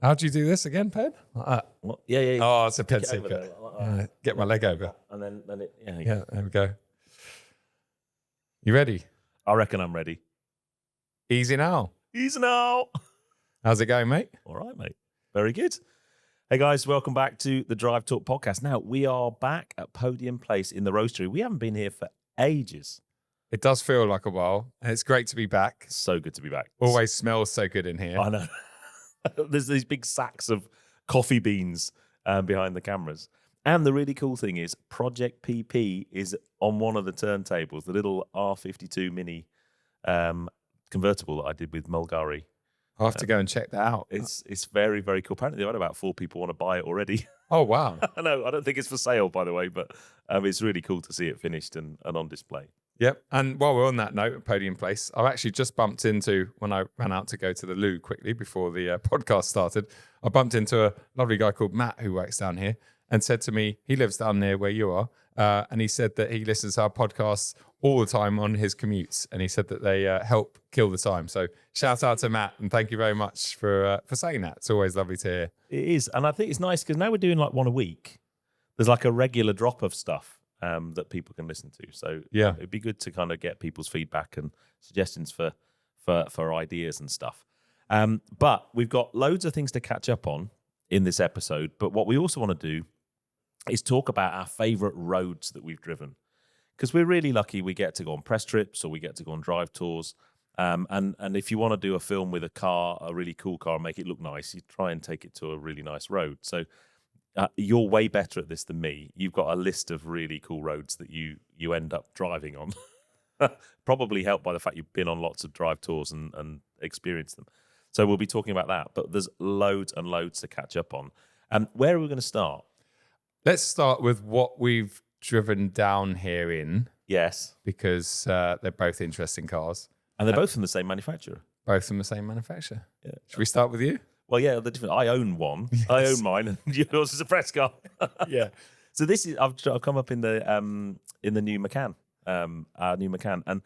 How do you do this again, Pen? Well, yeah. Oh, it's a pen Get over secret. there, like that. Get my leg over. And then it, Yeah, there we go. You ready? I reckon I'm ready. Easy now. Easy now. How's it going, mate? All right, mate. Very good. Hey, guys, welcome back to the Drive Talk podcast. Now, we are back at Podium Place in the Roastery. We haven't been here for ages. It does feel like a while. And it's great to be back. So good to be back. Always smells so good in here. I know. There's these big sacks of coffee beans behind the cameras. And the really cool thing is Project PP is on one of the turntables, the little R52 Mini convertible that I did with Mulgari. I'll have to go and check that out. It's very, very cool. Apparently, they've had about 4 people want to buy it already. Oh, wow. I know. I don't think it's for sale, by the way, but it's really cool to see it finished and on display. Yep. And while we're on that note at Podium Place, I've actually just bumped into, when I ran out to go to the loo quickly before the podcast started, I bumped into a lovely guy called Matt who works down here and said to me, he lives down near where you are, and he said that he listens to our podcasts all the time on his commutes, and he said that they help kill the time. So shout out to Matt, and thank you very much for saying that. It's always lovely to hear. It is, and I think it's nice because now we're doing like one a week. There's like a regular drop of stuff that people can listen to. So yeah, it'd be good to kind of get people's feedback and suggestions for ideas and stuff. But we've got loads of things to catch up on in this episode. But what we also want to do is talk about our favourite roads that we've driven. Because we're really lucky we get to go on press trips or we get to go on drive tours. And if you want to do a film with a car, a really cool car, and make it look nice, you try and take it to a really nice road. So you're way better at this than me. You've got a list of really cool roads that you end up driving on. Probably helped by the fact you've been on lots of drive tours and experienced them. So we'll be talking about that. But there's loads and loads to catch up on. Where are we going to start? Let's start with what we've driven down here in. Yes. Because they're both interesting cars. And they're both from the same manufacturer. Both from the same manufacturer. Yeah. Should we start with you? Well, yeah, the different. I own one. Yes. I own mine, and yours is a press car. Yeah. So this is. I've come up in the new Macan, our new Macan, and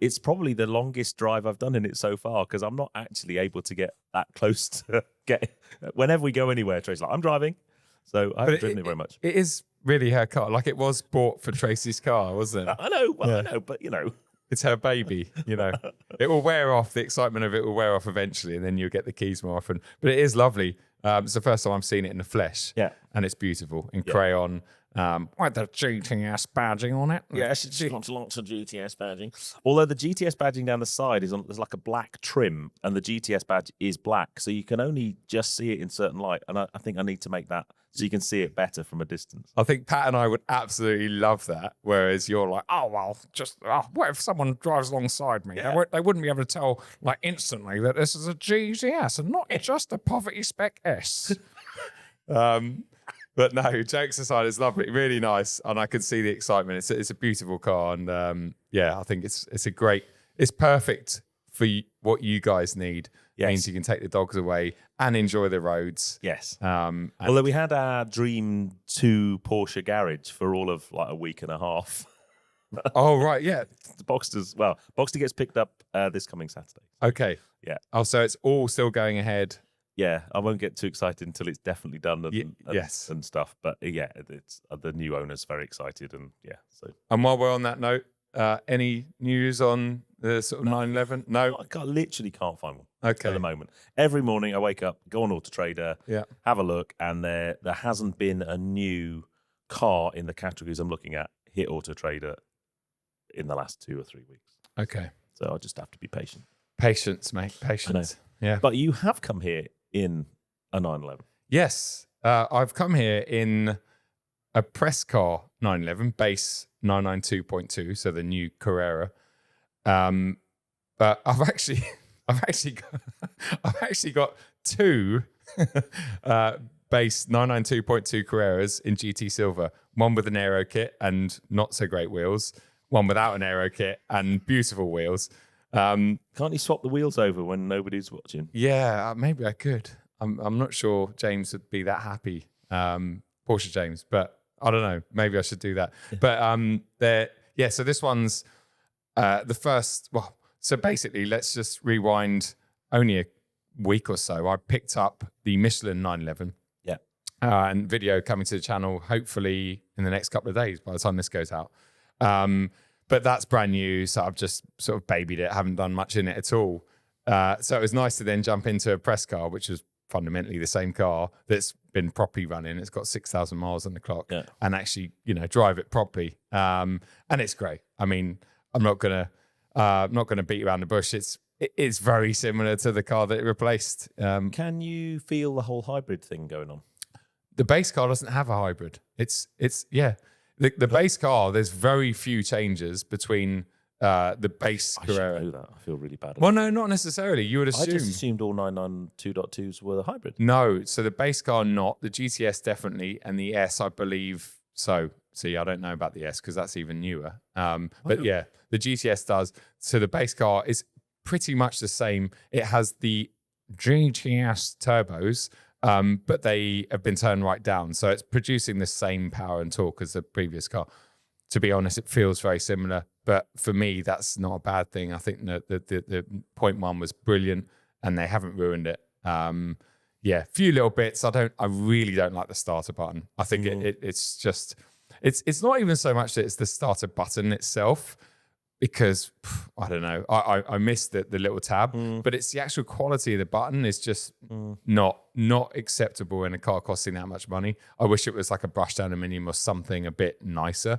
it's probably the longest drive I've done in it so far because I'm not actually able to get that close to get. Whenever we go anywhere, Tracy's like, "I'm driving," so I haven't driven it very much. It is really her car. Like it was bought for Tracy's car, wasn't it? I know. Well, yeah. I know, but you know. It's her baby, you know. It will wear off. The excitement of it will wear off eventually, and then you'll get the keys more often. But it is lovely. It's the first time I've seen it in the flesh. Yeah. And it's beautiful in crayon. With the GTS badging on it. Yes, it's got lots of GTS badging. Although the GTS badging down the side there's like a black trim, and the GTS badge is black, so you can only just see it in certain light. And I think I need to make that so you can see it better from a distance. I think Pat and I would absolutely love that. Whereas you're like, oh well, what if someone drives alongside me? Yeah. They wouldn't be able to tell like instantly that this is a GTS and not just a poverty spec S. But no, jokes aside, it's lovely, really nice, and I can see the excitement. It's a beautiful car, and I think it's perfect for what you guys need. Yes. Means you can take the dogs away and enjoy the roads. Yes. Although we had our Dream 2 Porsche garage for all of like a week and a half. Oh right, yeah. Boxster gets picked up this coming Saturday. Okay. Yeah. Oh, so it's all still going ahead. Yeah, I won't get too excited until it's definitely done yes. and stuff. But yeah, it's the new owner's very excited, and yeah. So. And while we're on that note, any news on the sort of 911? No, I literally can't find one. Okay. At the moment, every morning I wake up, go on Auto Trader, yeah, have a look, and there hasn't been a new car in the categories I'm looking at hit Auto Trader in the last 2 or 3 weeks. Okay. So I'll just have to be patient. Patience, mate. Patience. Yeah. But you have come here in a 911. Yes. I've come here in a press car 911, base 992.2, so the new Carrera. But I've actually got 2 base 992.2 Carreras in GT Silver. One with an aero kit and not so great wheels. One without an aero kit and beautiful wheels. Can't you swap the wheels over when nobody's watching? Yeah, maybe I could. I'm not sure James would be that happy, Porsche James, but I don't know. Maybe I should do that. But so this one's the first. Well, so basically, let's just rewind only week or so, I picked up the Michelin 911. Yeah. And video coming to the channel, hopefully in the next couple of days by the time this goes out. But that's brand new. So I've just sort of babied it. Haven't done much in it at all. So it was nice to then jump into a press car, which was fundamentally the same car that's been properly running. It's got 6,000 miles on the clock, and actually, drive it properly. And it's great. I mean, I'm not gonna beat around the bush. It's very similar to the car that it replaced. Can you feel the whole hybrid thing going on? The base car doesn't have a hybrid. The base car, there's very few changes between the base Carrera. I should know that. I feel really bad. Well, no, not necessarily. You would assume. I just assumed all 992.2s were the hybrid. No, so the base car not. The GTS definitely, and the S, I believe. So, see, I don't know about the S because that's even newer. But yeah, the GTS does. So the base car is pretty much the same. It has the GTS turbos, but they have been turned right down. So it's producing the same power and torque as the previous car. To be honest, it feels very similar. But for me, that's not a bad thing. I think the 0.1 was brilliant, and they haven't ruined it. Yeah, few little bits. I really don't like the starter button. I think it's just, it's not even so much that it's the starter button itself, because I don't know, I missed the little tab, but it's the actual quality of the button is just not acceptable in a car costing that much money. I wish it was like a brushed aluminium or something a bit nicer.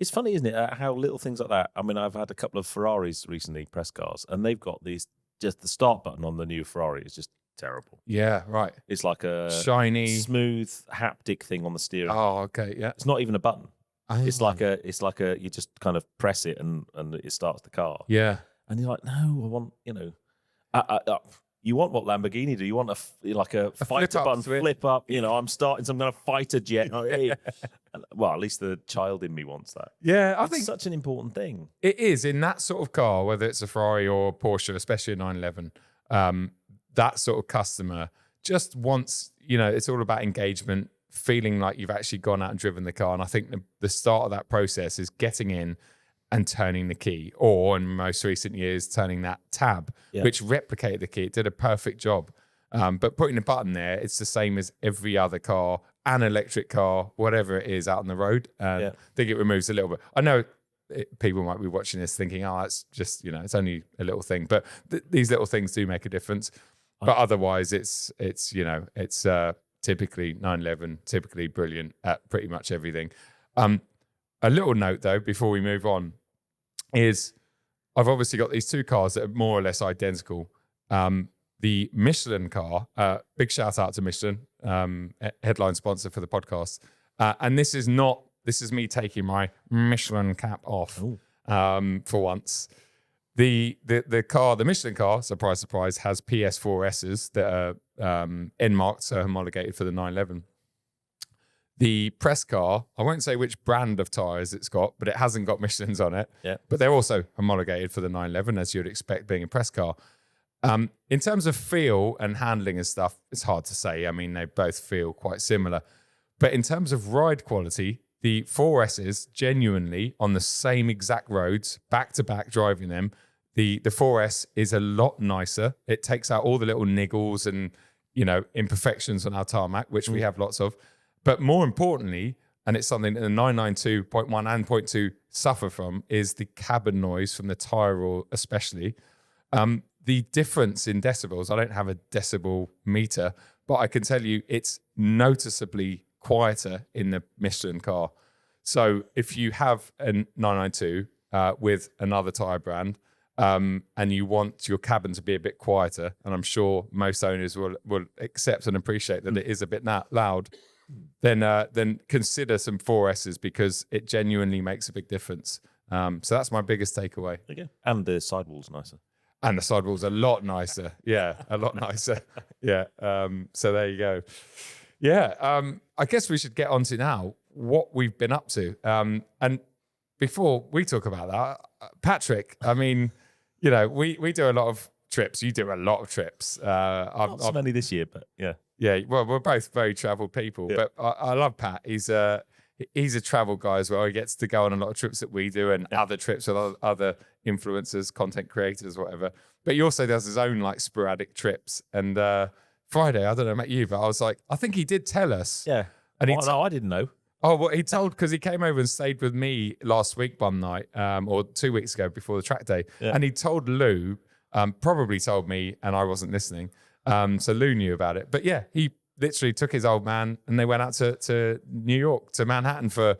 It's funny, isn't it, how little things like that. I mean, I've had a couple of Ferraris recently, press cars, and they've got just the start button on the new Ferrari is just terrible. Yeah, right. It's like a shiny, smooth haptic thing on the steering. Oh, okay, yeah. It's not even a button. Oh. It's like a you just kind of press it and it starts the car. Yeah. And you're like, no, I want, you want what Lamborghini do? You want a fighter button, flip up. I'm starting some kind of fighter jet. Well, at least the child in me wants that. Yeah, I think think such an important thing. It is in that sort of car, whether it's a Ferrari or a Porsche, especially a 911. That sort of customer just wants, it's all about engagement, feeling like you've actually gone out and driven the car. And I think the start of that process is getting in and turning the key, or in most recent years, turning that tab, which replicated the key. It did a perfect job. But putting the button there, it's the same as every other car, an electric car, whatever it is out on the road. I think it removes a little bit. I know people might be watching this thinking, it's just, it's only a little thing. But these little things do make a difference. But otherwise, it's typically 911, typically brilliant at pretty much everything. A little note, though, before we move on, is I've obviously got these two cars that are more or less identical. The Michelin car, big shout out to Michelin, headline sponsor for the podcast. And this is me taking my Michelin cap off for once. The Michelin car, surprise, surprise, has PS4Ss that are N-marked, so homologated for the 911. The press car, I won't say which brand of tyres it's got, but it hasn't got Michelin's on it. Yeah. But they're also homologated for the 911, as you'd expect being a press car. In terms of feel and handling and stuff, it's hard to say. I mean, they both feel quite similar. But in terms of ride quality, the 4Ss genuinely on the same exact roads, back-to-back driving them, the 4S is a lot nicer. It takes out all the little niggles and, imperfections on our tarmac, which we have lots of. But more importantly, and it's something that the 992.1 and 0.2 suffer from, is the cabin noise from the tyre roll especially. The difference in decibels, I don't have a decibel meter, but I can tell you it's noticeably quieter in the Michelin car. So if you have a 992 with another tyre brand, and you want your cabin to be a bit quieter, and I'm sure most owners will accept and appreciate that it is a bit loud, then consider some 4Ss because it genuinely makes a big difference. So that's my biggest takeaway. Okay. And the sidewall's nicer. And the sidewall's a lot nicer. Yeah, a lot nicer. Yeah. So there you go. Yeah. I guess we should get on to now what we've been up to. And before we talk about that, Patrick, I mean, we do a lot of trips. You do a lot of trips. Not so many this year, but yeah. Yeah, well, we're both very traveled people, but I love Pat. He's a travel guy as well. He gets to go on a lot of trips that we do and other trips with other influencers, content creators, whatever. But he also does his own like sporadic trips. And Friday, I don't know about you, but I was like, I think he did tell us. Yeah. And No, I didn't know. Oh, well, he told, because he came over and stayed with me last week one night, or 2 weeks ago before the track day. Yeah. And he told Lou, probably told me, and I wasn't listening. So Lou knew about it. But yeah, he literally took his old man and they went out to New York, to Manhattan for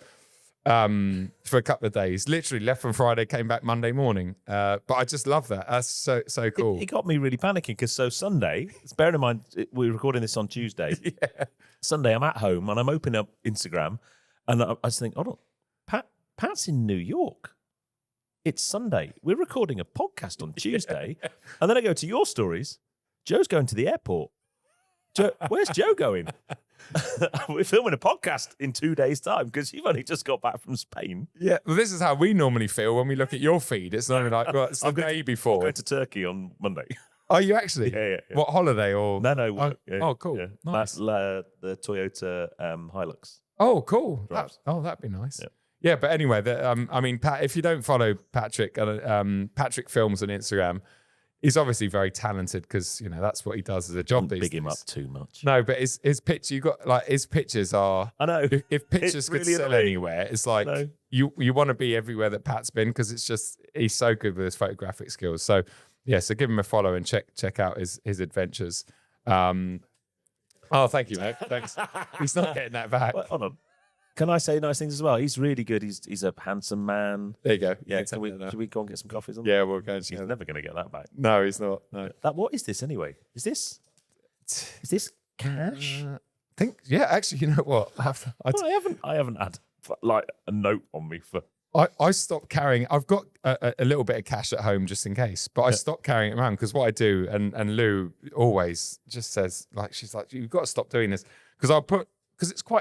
a couple of days. Literally left on Friday, came back Monday morning. But I just love that. That's so cool. It got me really panicking because Sunday, bearing in mind we're recording this on Tuesday. Yeah. Sunday, I'm at home and I'm opening up Instagram and I just think, hold on, Pat's in New York. It's Sunday. We're recording a podcast on Tuesday. And then I go to your stories. Joe's going to the airport. Joe, where's Joe going? We're filming a podcast in 2 days' time because you've only just got back from Spain. Yeah, well, this is how we normally feel when we look at your feed. It's normally like, well, it's the day I'm before. going to Turkey on Monday. Are you actually? Yeah. What, holiday or? No. Oh, yeah. oh, cool. Yeah. Nice. The Toyota Hilux. Oh, cool. Drives. That'd be nice. Yeah. Yeah, but anyway, I mean, Pat, if you don't follow Patrick, Patrick Films on Instagram, he's obviously very talented because, that's what he does as a job these Big days. him up too much. No, but his picture, his pictures are. I know. If pictures could really sell annoying. anywhere, it's like you want to be everywhere that Pat's been because it's just he's so good with his photographic skills. So yeah, so give him a follow and check out his adventures. Oh, thank you, mate. Thanks. He's not getting that back. Well, hold on. Can I say nice things as well? He's really good. He's a handsome man. There you go. Yeah. Should we go and get some coffees on? Yeah, we'll go and He's never going to get that back. No, he's not. No. What is this anyway? Is this cash? Actually, you know what? I haven't had like a note on me for. I stopped carrying. I've got a little bit of cash at home just in case, but I stopped carrying it around because what I do, and Lou always just says, like, she's like, you've got to stop doing this because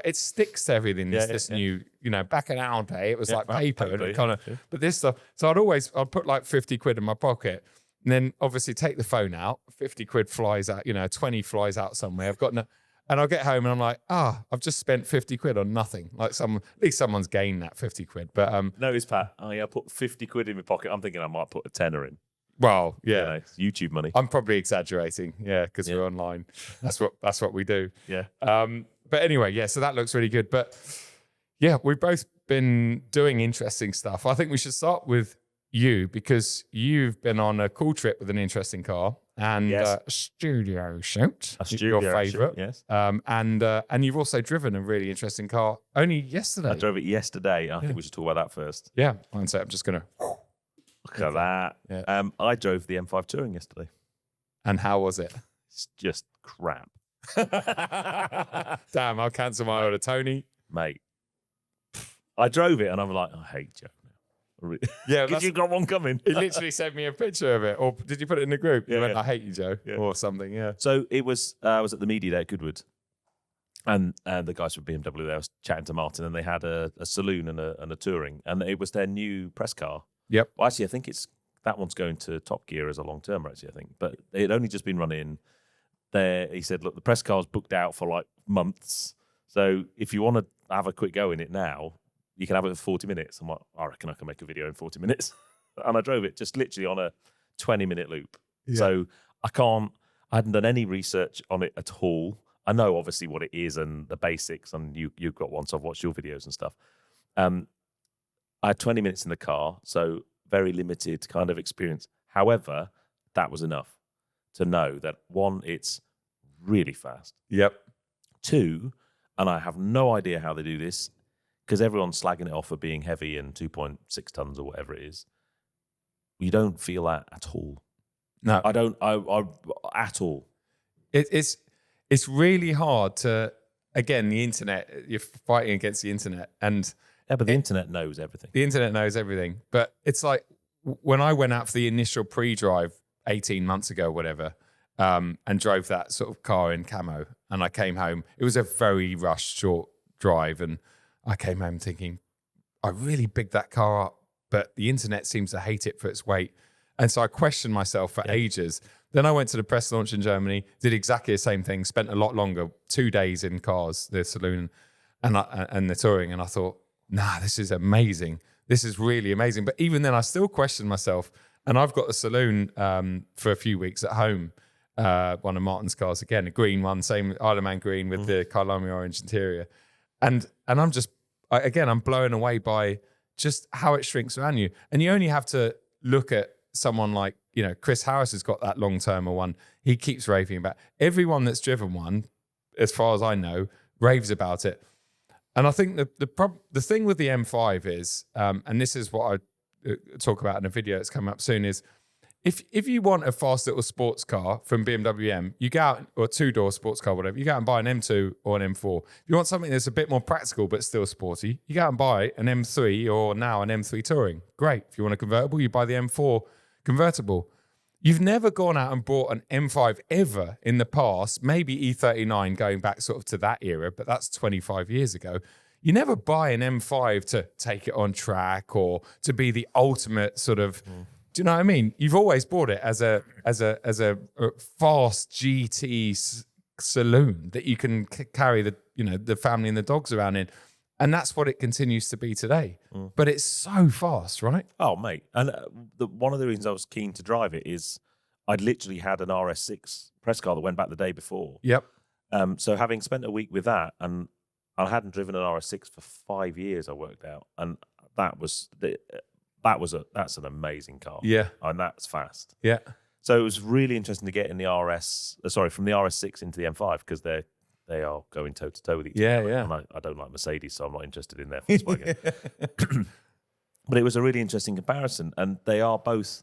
it sticks to everything. This new, back in our day, it was like paper and it kind of, but this stuff. So I'd put like 50 quid in my pocket and then obviously take the phone out, 50 quid flies out, 20 flies out somewhere. I've got no. And I'll get home and I'm like, I've just spent 50 quid on nothing. Like at least someone's gained that 50 quid. But notice, Pat, I put 50 quid in my pocket. I'm thinking I might put a tenner in. Well, yeah. It's YouTube money. I'm probably exaggerating, because we're online. That's what we do. Yeah. But anyway, so that looks really good. But yeah, we've both been doing interesting stuff. I think we should start with you because you've been on a cool trip with an interesting car. And a studio shoot, your favourite. Yes. And you've also driven a really interesting car only yesterday. I drove it yesterday. I think we should talk about that first. Yeah. And so I'm just going to... Look at that. Yeah. I drove the M5 Touring yesterday. And how was it? It's just crap. Damn, I'll cancel my order, Tony. Mate. I drove it and I'm like, I hate Joe. Yeah, because you got one coming. He literally sent me a picture of it, or did you put it in the group? You went, yeah. I hate you, Joe, or something. Yeah. So it was. I was at the media day at Goodwood, and the guys from BMW there. I was chatting to Martin, and they had a saloon and a touring, and it was their new press car. Yep. Well, actually, I think that one's going to Top Gear as a long term. Actually, I think, but it had only just been run in. There, he said, look, the press car's booked out for like months. So if you want to have a quick go in it now, you can have it for 40 minutes. I'm like, I reckon I can make a video in 40 minutes. And I drove it just literally on a 20-minute loop. Yeah. So I hadn't done any research on it at all. I know obviously what it is and the basics, and you've got one, so I've watched your videos and stuff. I had 20 minutes in the car, so very limited kind of experience. However, that was enough to know that, one, it's really fast. Yep. Two, and I have no idea how they do this, because everyone's slagging it off for being heavy and 2.6 tons or whatever it is. You don't feel that at all. No, I don't. I at all. It's really hard to. Again, the internet. You're fighting against the internet, and but the internet knows everything. The internet knows everything, but it's like when I went out for the initial pre-drive 18 months ago, or whatever, and drove that sort of car in camo, and I came home. It was a very rushed, short drive, and I came home thinking, I really bigged that car up, but the internet seems to hate it for its weight. And so I questioned myself for ages. Then I went to the press launch in Germany, did exactly the same thing, spent a lot longer, 2 days in cars, the saloon and the touring. And I thought, nah, this is amazing. this is really amazing. But even then, I still question myself. And I've got a saloon for a few weeks at home. One of Martin's cars, again, a green one, same Isle of Man green with the Kylomi orange interior. And I'm just, I'm blown away by just how it shrinks around you. And you only have to look at someone like, Chris Harris has got that long-termer one. He keeps raving about it. Everyone that's driven one, as far as I know, raves about it. And I think the thing with the M5 is, and this is what I talk about in a video that's coming up soon, is if you want a fast little sports car from BMW M, you go out, or a two-door sports car, whatever, you go out and buy an M2 or an M4. If you want something that's a bit more practical but still sporty, you go out and buy an M3 or now an M3 Touring. Great. If you want a convertible, you buy the M4 convertible. You've never gone out and bought an M5 ever in the past, maybe E39 going back sort of to that era, but that's 25 years ago. You never buy an M5 to take it on track or to be the ultimate sort of, do you know what I mean? You've always bought it as a fast GT saloon that you can carry the family and the dogs around in. And that's what it continues to be today. But it's so fast, right? Oh, mate. And one of the reasons I was keen to drive it is I'd literally had an RS6 press car that went back the day before. Yep. So having spent a week with that, and I hadn't driven an RS6 for 5 years, I worked out. And that's an amazing car. Yeah. And that's fast. Yeah. So it was really interesting to get in the from the RS6 into the M5 because they are going toe to toe with each other. Yeah. And I don't like Mercedes, so I'm not interested in their Volkswagen. But it was a really interesting comparison, and they are both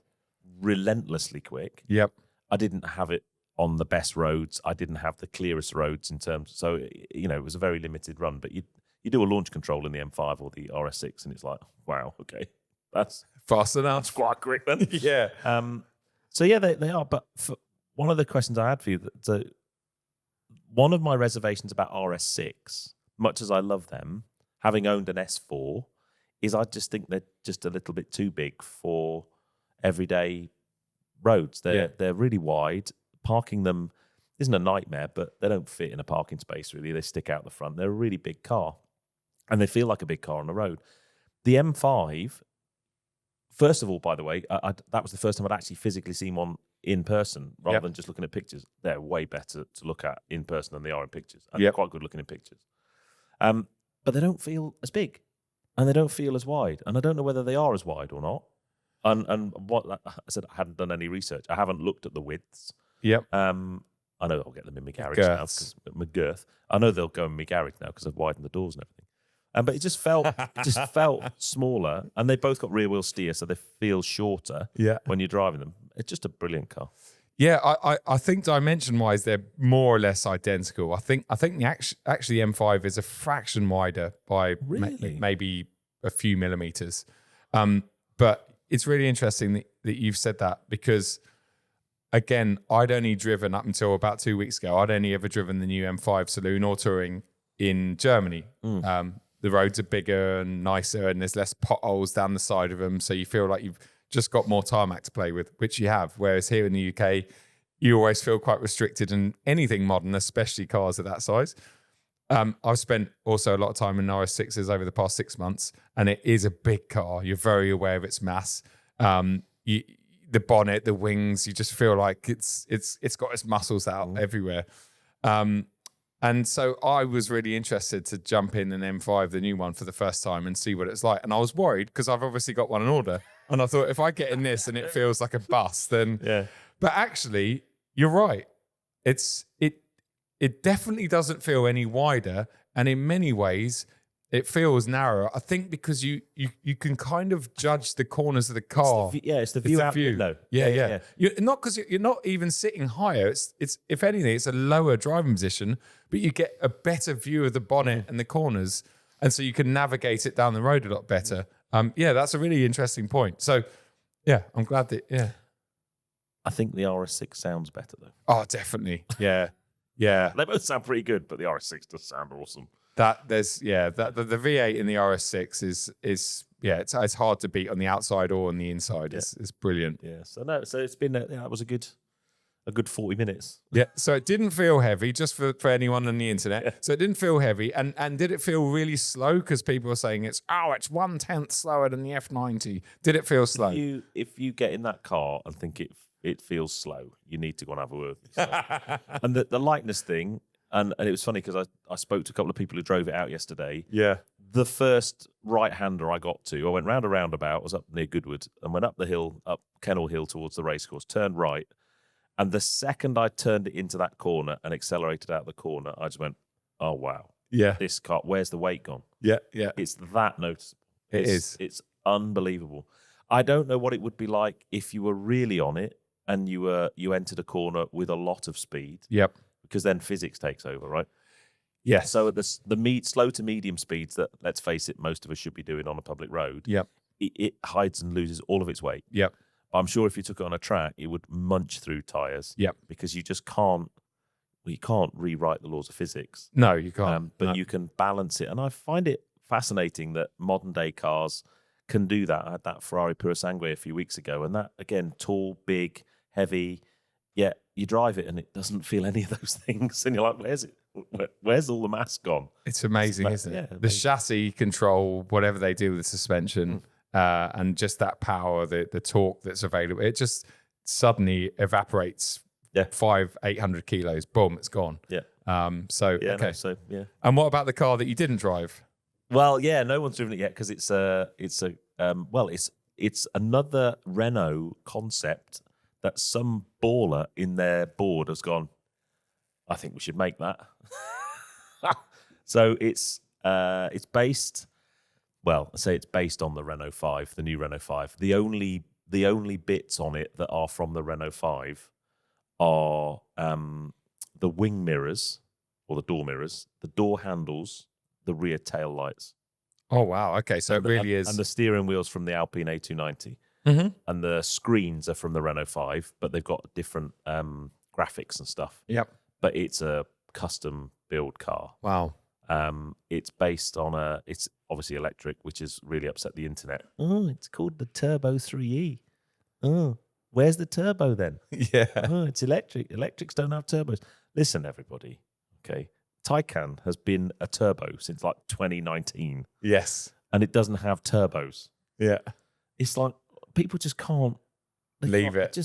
relentlessly quick. Yep. I didn't have it on the best roads. I didn't have the clearest roads in terms. So it was a very limited run. But you do a launch control in the M5 or the RS6, and it's like, wow, okay, that's fast enough. That's quite quick then. Yeah. So yeah, they are. But one of the questions I had for you, one of my reservations about RS6, much as I love them, having owned an S4, is I just think they're just a little bit too big for everyday roads. They're really wide. Parking them isn't a nightmare, but they don't fit in a parking space, really. They stick out the front. They're a really big car, and they feel like a big car on the road. The M5, first of all, by the way, that was the first time I'd actually physically seen one in person rather than just looking at pictures. They're way better to look at in person than they are in pictures. And they're quite good looking in pictures. But they don't feel as big and they don't feel as wide. And I don't know whether they are as wide or not. And what I said, I hadn't done any research. I haven't looked at the widths. Yep. I know I'll get them in my garage now. My girth. I know they'll go in my garage now because I've widened the doors and everything. But it just felt smaller, and they both got rear wheel steer, so they feel shorter when you're driving them. It's just a brilliant car. Yeah, I think dimension wise they're more or less identical. I think actually M5 is a fraction wider by maybe a few millimeters. But it's really interesting that you've said that because again, I'd only driven up until about 2 weeks ago. I'd only ever driven the new M5 Saloon or Touring in Germany. The roads are bigger and nicer and there's less potholes down the side of them. So you feel like you've just got more tarmac to play with, which you have. Whereas here in the UK, you always feel quite restricted in anything modern, especially cars of that size. I've spent also a lot of time in RS6s over the past 6 months, and it is a big car. You're very aware of its mass. The bonnet, the wings, you just feel like it's got its muscles out everywhere. And so I was really interested to jump in an M5, the new one, for the first time and see what it's like. And I was worried because I've obviously got one in order. And I thought, if I get in this and it feels like a bus, then... Yeah. But actually, you're right. It definitely doesn't feel any wider. And in many ways, it feels narrower. I think because you can kind of judge the corners of the car. It's the view out window. Yeah. You're not because you're not even sitting higher. It's if anything, it's a lower driving position, but you get a better view of the bonnet and the corners, and so you can navigate it down the road a lot better. That's a really interesting point. So, I'm glad that. Yeah, I think the RS6 sounds better though. Oh, definitely. Yeah. They both sound pretty good, but the RS6 does sound awesome. The V8 in the RS6 is it's hard to beat on the outside or on the inside. It's brilliant. Yeah. So it's been that was a good a good 40 minutes. Yeah. So it didn't feel heavy, just for anyone on the internet. Yeah. So it didn't feel heavy. And did it feel really slow? Because people were saying it's 1/10 slower than the F90. Did it feel slow? If you get in that car and think it feels slow, you need to go and have a word with yourself. And the lightness thing, and it was funny because I spoke to a couple of people who drove it out yesterday. Yeah. The first right-hander I got to, I went round a roundabout, was up near Goodwood, and went up the hill, up Kennel Hill towards the racecourse, turned right. And the second I turned it into that corner and accelerated out the corner, I just went, oh, wow. Yeah. This car, where's the weight gone? Yeah. Yeah. It's that noticeable. It is. It's unbelievable. I don't know what it would be like if you were really on it and you entered a corner with a lot of speed. Yep. Because then physics takes over, right? Yes. So at the slow to medium speeds that, let's face it, most of us should be doing on a public road, Yep. it hides and loses all of its weight. Yep. I'm sure if you took it on a track, it would munch through tyres. Yep. Because you just can't. Well, you can't rewrite the laws of physics. No, you can't. But you can balance it, and I find it fascinating that modern day cars can do that. I had that Ferrari Purosangue a few weeks ago, and that again, tall, big, heavy. Yet you drive it, and it doesn't feel any of those things, and you're like, "Where's it? Where's all the mass gone?" It's amazing, isn't it? Yeah, The amazing. chassis control, whatever they do with the suspension, and just that power, the torque that's available, it just suddenly evaporates. Yeah. 800 kilos, boom, it's gone. Yeah. So Yeah. okay. No, so yeah. And what about the car that you didn't drive? Well, yeah, no one's driven it yet because it's another Renault concept that some baller in their board has gone, I think we should make that. So it's based, well, I say it's based on the Renault 5, the new Renault 5. The only bits on it that are from the Renault 5 are the wing mirrors or the door mirrors, the door handles, the rear tail lights. Oh, wow. Okay. So it really is. And the steering wheel's from the Alpine A290. Mm-hmm. And the screens are from the Renault 5, but they've got different graphics and stuff. Yep. But it's a custom build car. Wow. It's based on it's obviously electric, which has really upset the internet. Oh, it's called the Turbo 3E. Oh, where's the turbo then? Yeah. Oh, it's electric. Electrics don't have turbos. Listen, everybody. Okay. Taycan has been a turbo since like 2019. Yes. And it doesn't have turbos. Yeah. It's like people just can't Leave it.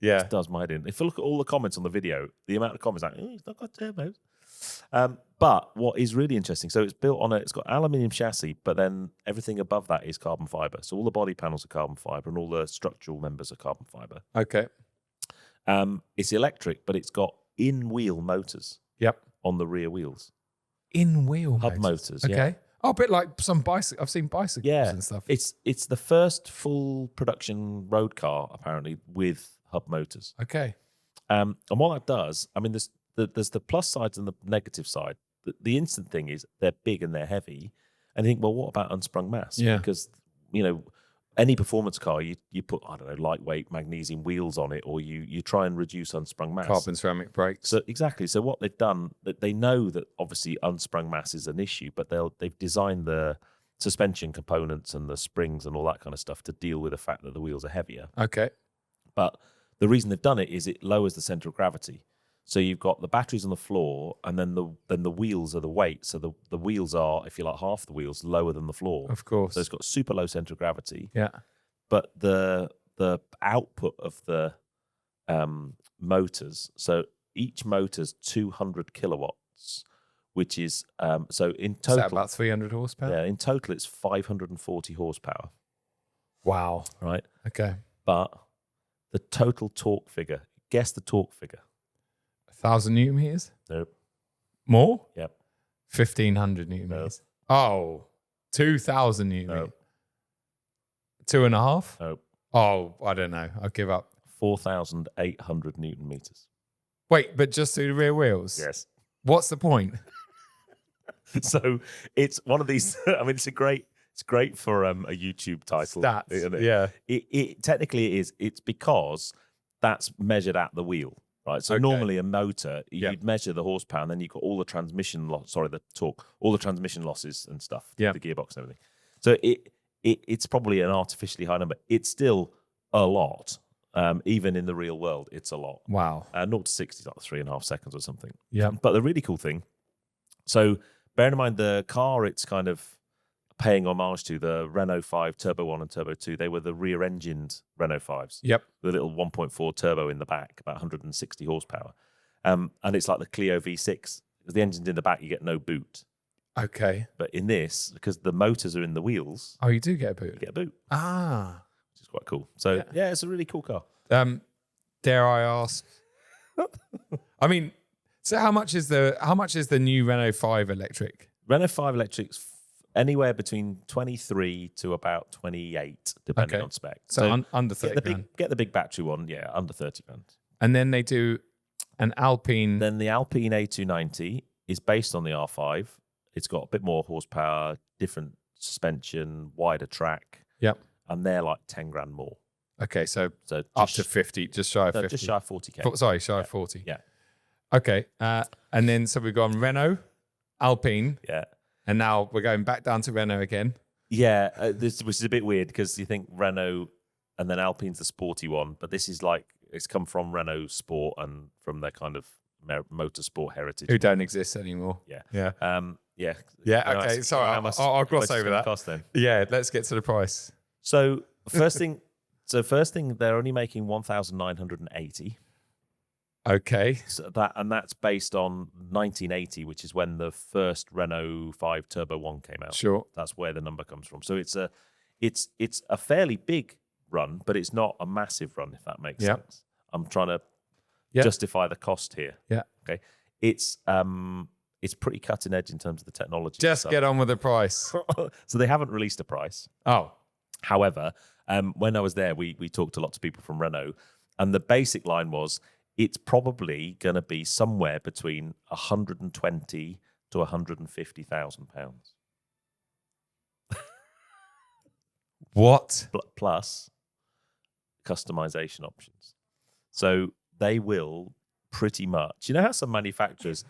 Yeah. It does my head in. If you look at all the comments on the video, the amount of comments like, it's not got turbos. But what is really interesting, so it's built on it's got aluminium chassis, but then everything above that is carbon fiber. So all the body panels are carbon fiber and all the structural members are carbon fiber. Okay. It's electric, but it's got in-wheel motors. Yep. On the rear wheels. In-wheel Hub motors. Okay. Yeah. Oh, a bit like some bicycle. I've seen bicycles and stuff. It's the first full production road car, apparently, with hub motors. Okay. And what that does, I mean, there's the plus sides and the negative side. The instant thing is they're big and they're heavy. And you think, well, what about unsprung mass? Yeah. Because, any performance car, you put, I don't know, lightweight magnesium wheels on it, or you try and reduce unsprung mass. Carbon ceramic brakes. So exactly. So what they've done, that they know that obviously unsprung mass is an issue, but they've designed the suspension components and the springs and all that kind of stuff to deal with the fact that the wheels are heavier. Okay. But the reason they've done it is it lowers the center of gravity. So you've got the batteries on the floor, and then the wheels are the weight. So the wheels are, if you like, half the wheels lower than the floor. Of course. So it's got super low center of gravity. Yeah. But the output of the motors, so each motor's 200 kilowatts, which is so in total, Is that about 300 horsepower? Yeah, in total it's 540 horsepower. Wow. Right. Okay. But the total torque figure. Guess the torque figure. 1,000 Newton meters? Nope. More? Yep. 1,500 Newton No. meters. Oh, 2,000 Newton No. meters. 2.5? Nope. Oh, I don't know. I'll give up. 4,800 Newton meters. Wait, but just through the rear wheels? Yes. What's the point? So it's one of these. I mean, it's great for a YouTube title. Stats. Isn't it? Yeah. It technically it is. It's because that's measured at the wheel, right? So Okay. normally a motor, Yep. you'd measure the horsepower, and then you've got all the transmission the torque, all the transmission losses and stuff, Yep. the gearbox and everything. So it's probably an artificially high number. It's still a lot. Even in the real world, it's a lot. Wow. 0 to 60 is like 3.5 seconds or something. Yeah. But the really cool thing, so bearing in mind the car, it's kind of paying homage to the Renault 5 Turbo 1 and Turbo 2. They were the rear-engined Renault 5s. Yep. The little 1.4 turbo in the back, about 160 horsepower. And it's like the Clio V6. Because the engine's in the back, you get no boot. Okay. But in this, because the motors are in the wheels, Oh, you do get a boot. you get a boot, Ah. which is quite cool. So yeah, it's a really cool car. Dare I ask? I mean, so how much is the new Renault 5 electric? Renault 5 electrics anywhere between 23 to about 28, depending on spec. So under 30 grand. Get the big battery one, under 30 grand. And then they do an Alpine. Then the Alpine A290 is based on the R5. It's got a bit more horsepower, different suspension, wider track. Yep. And they're like 10 grand more. Okay, so up to 50, just shy of 50. Just shy of 40k. Sorry, shy of 40. Yeah. Okay, and then so we've gone Renault, Alpine. Yeah. And now we're going back down to Renault again. Yeah, which is a bit weird because you think Renault and then Alpine's the sporty one, but this is like, it's come from Renault Sport and from their kind of motorsport heritage. Who don't exist anymore. Yeah. Yeah. Yeah. Okay, sorry, I'll gloss over that. Cost then. Yeah, let's get to the price. So first thing, they're only making 1,980. Okay. So that's based on 1980, which is when the first Renault 5 Turbo 1 came out. Sure. That's where the number comes from. So it's a fairly big run, but it's not a massive run, if that makes sense. I'm trying to justify the cost here. Yeah. Okay. It's pretty cutting edge in terms of the technology. Just get on with the price. So they haven't released a price. Oh. However, when I was there, we talked to lots of people from Renault, and the basic line was, it's probably going to be somewhere between 120 to 150,000 pounds. What? Plus customization options. So they will pretty much, you know how some manufacturers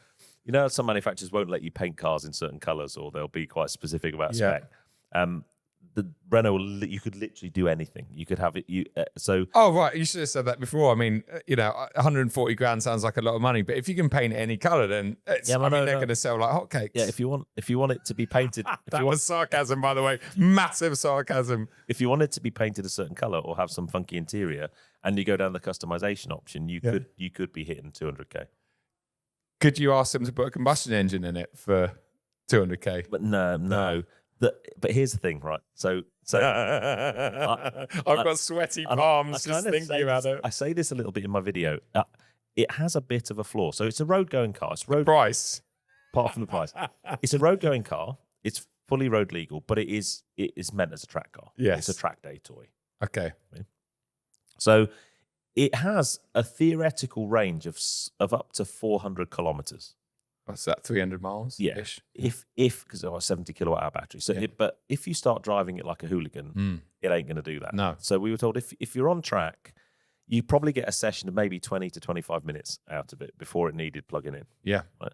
won't let you paint cars in certain colors, or they'll be quite specific about spec. The Renault, you could literally do anything. You could have it. Oh, right. You should have said that before. I mean, 140 grand sounds like a lot of money, but if you can paint it any color, then they're going to sell like hotcakes. Yeah, if you want it to be painted, that was sarcasm, by the way, massive sarcasm. If you want it to be painted a certain color or have some funky interior, and you go down the customization option, you could be hitting 200k. Could you ask them to put a combustion engine in it for 200k? But no. But here's the thing, right? So I've got sweaty palms just thinking about it. I say this a little bit in my video. It has a bit of a flaw. So it's a road-going car. It's price. Apart from the price, it's a road-going car. It's fully road legal, but it is meant as a track car. Yes, it's a track day toy. Okay. So it has a theoretical range of up to 400 kilometers. What's that, 300 miles? Yeah. If because it's a 70 kilowatt hour battery. So, but if you start driving it like a hooligan, it ain't going to do that. No. So we were told if you're on track, you probably get a session of maybe 20 to 25 minutes out of it before it needed plugging in. Yeah. Right?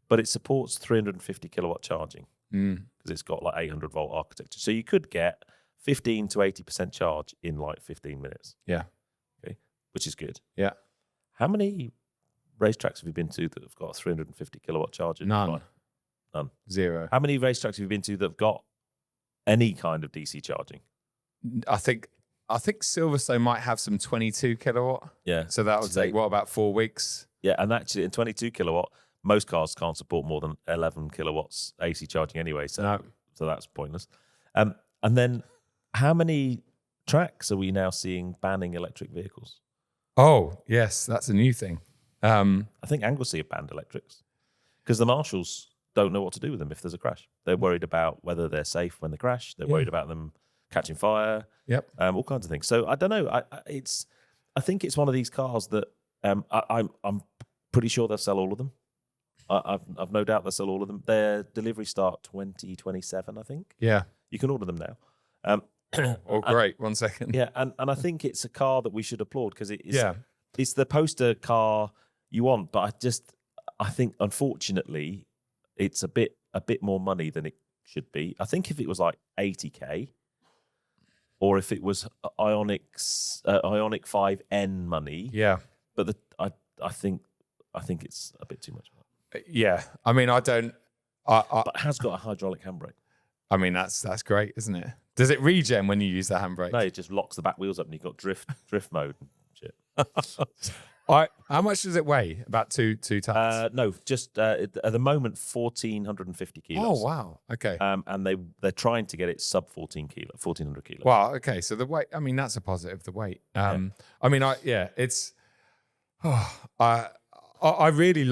But it supports 350 kilowatt charging because it's got like 800 volt architecture. So you could get 15 to 80% charge in like 15 minutes. Yeah. Okay. Which is good. Yeah. How many racetracks have you been to that have got a 350 kilowatt charger? None. Zero. How many racetracks have you been to that have got any kind of DC charging? I think Silverstone might have some 22 kilowatt. Yeah. So that would take, about 4 weeks? Yeah, and actually in 22 kilowatt, most cars can't support more than 11 kilowatts AC charging anyway. So that's pointless. And then how many tracks are we now seeing banning electric vehicles? Oh, yes, that's a new thing. I think Anglesey have banned electrics because the marshals don't know what to do with them if there's a crash. They're worried about whether they're safe when they crash. They're worried about them catching fire. Yep. All kinds of things. So I don't know. I think it's one of these cars that I'm pretty sure they'll sell all of them. I've no doubt they'll sell all of them. Their deliveries start 2027, I think. Yeah. You can order them now. Great. 1 second. Yeah, and I think it's a car that we should applaud because it's the poster car you want, but I think unfortunately it's a bit more money than it should be. I think if it was like 80k, or if it was Ioniq 5N money. Yeah. But I think it's a bit too much. Yeah. I mean, I don't. But it has got a hydraulic handbrake. I mean, that's great, isn't it? Does it regen when you use the handbrake? No, it just locks the back wheels up, and you've got drift mode and shit. How much does it weigh? About two tons? No, just at the moment 1,450 kilos. Oh wow, okay. And they're trying to get it sub 1,400 kilos. Wow, okay. So the weight. I mean, that's a positive. The weight. I mean, it's. I really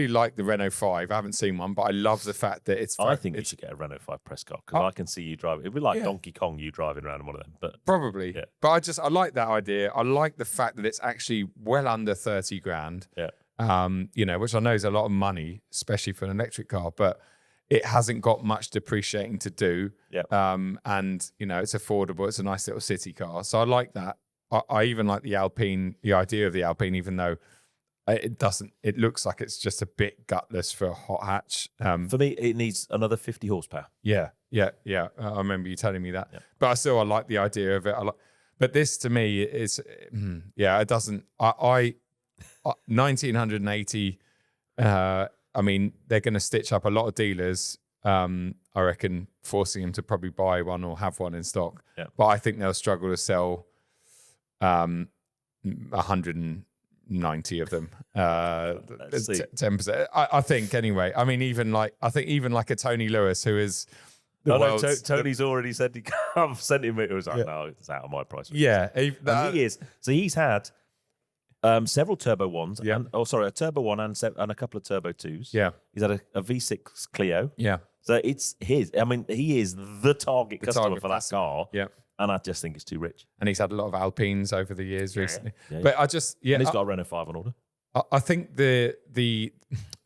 like the Renault 5. I haven't seen one, but I love the fact that it's. I think you should get a Renault 5 press car because I can see you driving. It'd be like Yeah. Donkey Kong, you driving around in one of them. But Probably. Yeah. But I like that idea. I like the fact that it's actually well under 30 grand. yeah, Which I know is a lot of money, especially for an electric car, but it hasn't got much depreciating to do. Yeah. And it's affordable. It's a nice little city car. So I like that. I even like the Alpine, the idea of the Alpine, even though it looks like it's just a bit gutless for a hot hatch. for me, it needs another 50 horsepower. Yeah. I remember you telling me that. Yeah. But I like the idea of it. But this to me is, it doesn't. 1980. I mean, they're going to stitch up a lot of dealers. I reckon forcing them to probably buy one or have one in stock. Yeah. But I think they'll struggle to sell 190 of them. 10%. I think anyway. I mean, even like a Tony Lewis, who is Tony's already said he can't centimeter. It was like, no, it's out of my price. Yeah, He is. So he's had several turbo ones. Yeah. A turbo one and a couple of turbo twos. Yeah. He's had a V6 Clio. Yeah. So it's his. I mean, he is the target customer for that car. Yeah. And I just think it's too rich. And he's had a lot of Alpines over the years recently. Yeah. But I just, And he's got a Renault 5 on order. I think the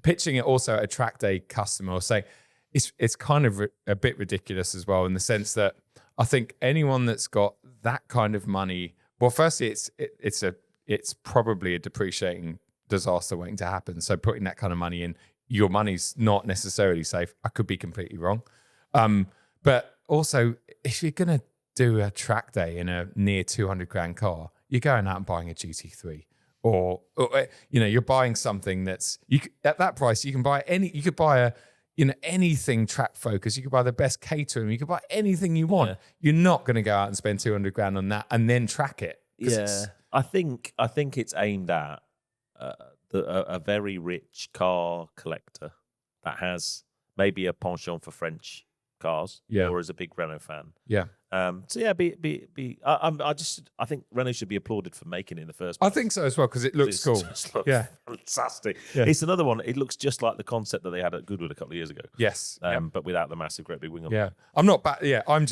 pitching it also at a track day customer or saying it's kind of a bit ridiculous as well, in the sense that I think anyone that's got that kind of money, well, firstly, it's probably a depreciating disaster waiting to happen. So putting that kind of money in, your money's not necessarily safe. I could be completely wrong. But also, if you're going to do a track day in a near 200 grand car, you're going out and buying a GT3, or you're buying something that's at that price. You can buy you could buy anything track focused. You could buy the best catering. You could buy anything you want. Yeah. You're not going to go out and spend 200 grand on that and then track it. Yeah, I think it's aimed at a very rich car collector that has maybe a penchant for French cars, or is a big Renault fan. Yeah. I think Renault should be applauded for making it in the first place. I think so as well, because it looks cool. Yeah, fantastic. Yeah. It's another one. It looks just like the concept that they had at Goodwood a couple of years ago. Yes, but without the massive great big wing on. Yeah, I'm not bad. Yeah, I'm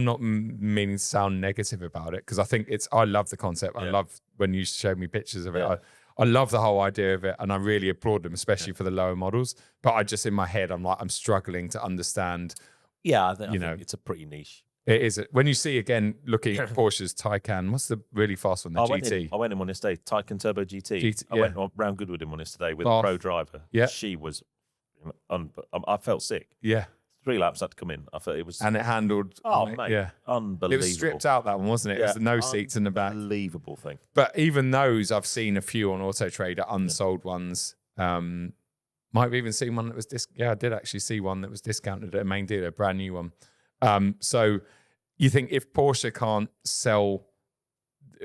not meaning to sound negative about it, because I think I love the concept. I love when you showed me pictures of it. Yeah. I love the whole idea of it, and I really applaud them, especially for the lower models. But I just, in my head, I'm struggling to understand. Yeah, I think it's a pretty niche. It is. When you see, again, looking at Porsche's Taycan, what's the really fast one? The GT. I went in one yesterday, Taycan Turbo GT. I went round Goodwood in one yesterday with a pro driver. Yeah. She was, I felt sick. Yeah. 3 laps had to come in. I felt it was. And it handled. Mate. Yeah. Unbelievable. It was stripped out, that one, wasn't it? It was the no seats in the back. Unbelievable thing. But even those, I've seen a few on Auto Trader, unsold ones. Might have even seen one that was I did actually see one that was discounted at a main dealer, a brand new one. So you think if Porsche can't sell,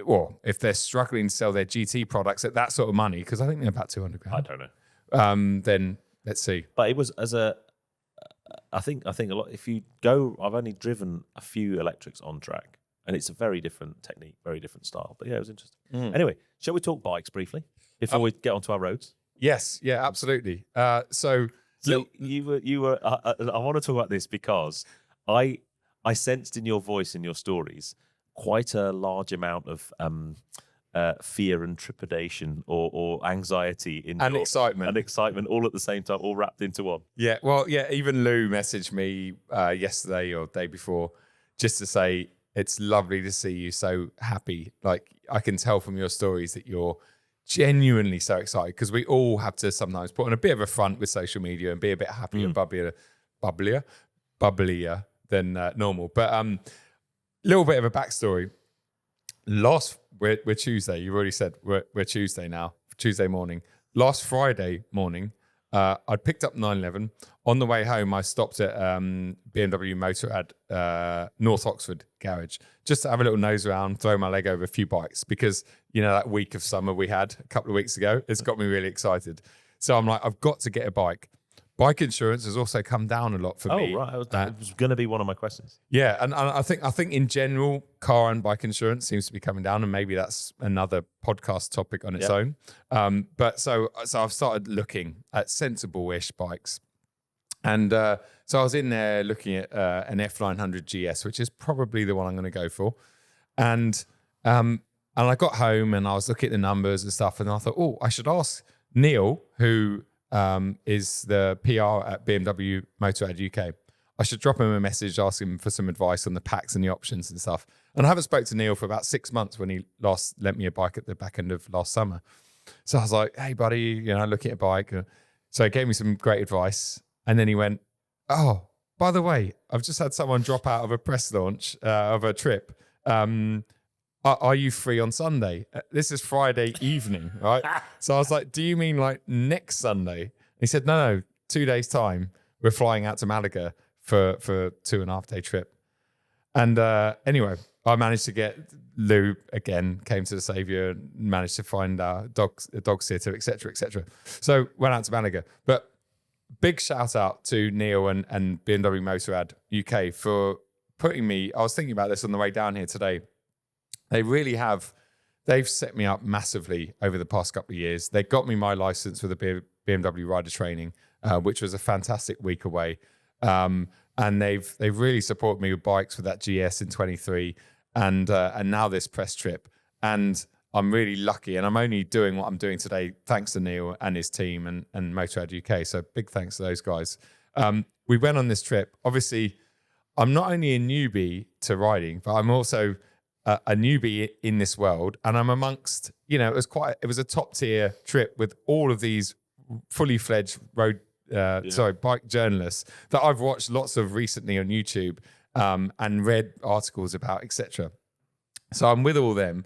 or if they're struggling to sell their GT products at that sort of money, because I think they're about 200 grand. I don't know. Then let's see. But it was I think a lot. If you go, I've only driven a few electrics on track, and it's a very different technique, very different style. But yeah, it was interesting. Anyway, shall we talk bikes briefly before we get onto our roads? Yes, yeah, absolutely. So you were. I want to talk about this because I sensed in your voice, in your stories, quite a large amount of fear and trepidation or anxiety excitement all at the same time, all wrapped into one. Yeah, well, yeah, even Lou messaged me yesterday or day before just to say it's lovely to see you so happy. Like, I can tell from your stories that you're genuinely so excited, because we all have to sometimes put on a bit of a front with social media and be a bit happier, bubblier than normal. But little bit of a backstory. We're Tuesday. You already said we're Tuesday now. Tuesday morning. Last Friday morning, I'd picked up 911. On the way home, I stopped at BMW Motorrad North Oxford garage just to have a little nose around, throw my leg over a few bikes because, that week of summer we had a couple of weeks ago, it's got me really excited. So I'm like, I've got to get a bike. Bike insurance has also come down a lot for me. Oh, right. It was going to be one of my questions. Yeah, and I think in general, car and bike insurance seems to be coming down, and maybe that's another podcast topic on its own. But so I've started looking at sensible-ish bikes, and so I was in there looking at an F900 GS, which is probably the one I'm going to go for, and I got home and I was looking at the numbers and stuff, and I thought, oh, I should ask Neil, who is the PR at BMW Motorrad UK. I should drop him a message, ask him for some advice on the packs and the options and stuff. And I haven't spoke to Neil for about 6 months when he last lent me a bike at the back end of last summer. So I was like, hey, buddy, looking at a bike. So he gave me some great advice. And then he went, oh, by the way, I've just had someone drop out of a press launch of a trip. Are you free on Sunday? This is Friday evening, right? So I was like, do you mean like next Sunday? He said, no, 2 days time. We're flying out to Malaga for a 2.5 day trip. And anyway, I managed to get Lou again, came to the saviour, managed to find a dog sitter, etc., etc. So went out to Malaga. But big shout out to Neil and BMW Motorrad UK for putting me, I was thinking about this on the way down here today. They really have, they've set me up massively over the past couple of years. They got me my license for the BMW rider training, which was a fantastic week away. And they've really supported me with bikes for that GS in 23 and now this press trip. And I'm really lucky, and I'm only doing what I'm doing today thanks to Neil and his team and Motorrad UK. So big thanks to those guys. We went on this trip. Obviously, I'm not only a newbie to riding, but I'm also a newbie in this world, and I'm amongst, it was a top tier trip with all of these fully fledged bike journalists that I've watched lots of recently on YouTube and read articles about, etc. So I'm with all them.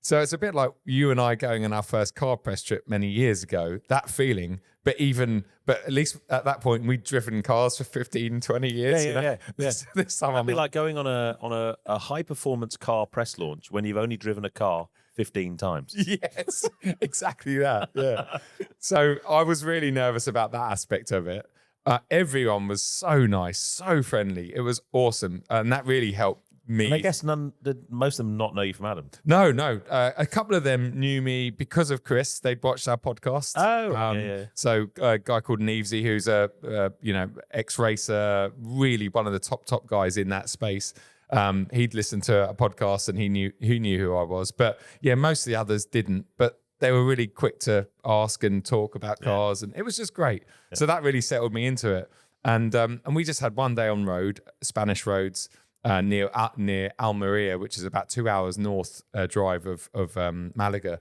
So it's a bit like you and I going on our first car press trip many years ago, that feeling, but at least at that point, we'd driven cars for 15, 20 years. Yeah. This time It'd be like going on a high performance car press launch when you've only driven a car 15 times. Yes, exactly that. Yeah. So I was really nervous about that aspect of it. Everyone was so nice, so friendly. It was awesome. And that really helped me. And I guess most of them not know you from Adam. No. A couple of them knew me because of Chris. They'd watched our podcast. Oh, yeah. So a guy called Nevesy, who's a ex-racer, really one of the top guys in that space. He'd listened to a podcast and he knew who I was. But yeah, most of the others didn't. But they were really quick to ask and talk about cars, and it was just great. Yeah. So that really settled me into it. And we just had one day on road, Spanish roads. Near Almeria, which is about 2 hours north drive of Malaga.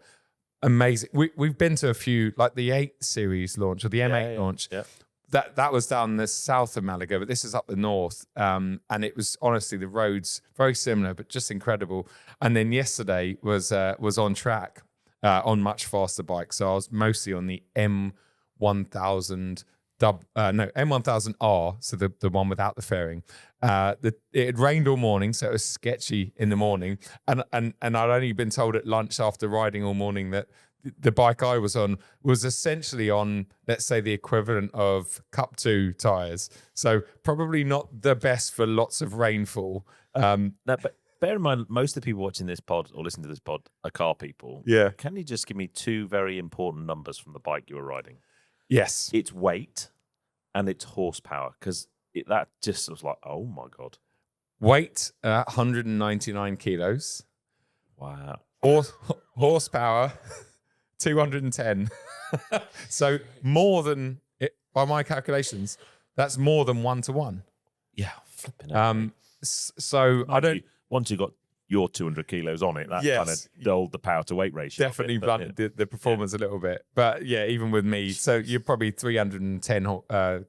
Amazing. We've been to a few, like the 8 series launch or the M8 launch. Yeah. That was down the south of Malaga, but this is up the north. And it was honestly the roads very similar, but just incredible. And then yesterday was on track on much faster bikes. So I was mostly on the M1000. M1000R, so the one without the fairing. It had rained all morning, so it was sketchy in the morning. And I'd only been told at lunch after riding all morning that the bike I was on was essentially on, let's say, the equivalent of Cup 2 tyres. So probably not the best for lots of rainfall. No, but bear in mind, most of the people watching this pod or listening to this pod are car people. Yeah. Can you just give me 2 very important numbers from the bike you were riding? Yes. It's weight and it's horsepower, because that just was like, oh my God. Weight, 199 kilos. Wow. Horsepower, 210. So more than, by my calculations, that's more than 1 to 1. Yeah, flipping out. So I don't... Once you got your 200 kilos on it, that kind of dulled the power to weight ratio. Definitely blunted the performance a little bit. But yeah, even with me, so you're probably 310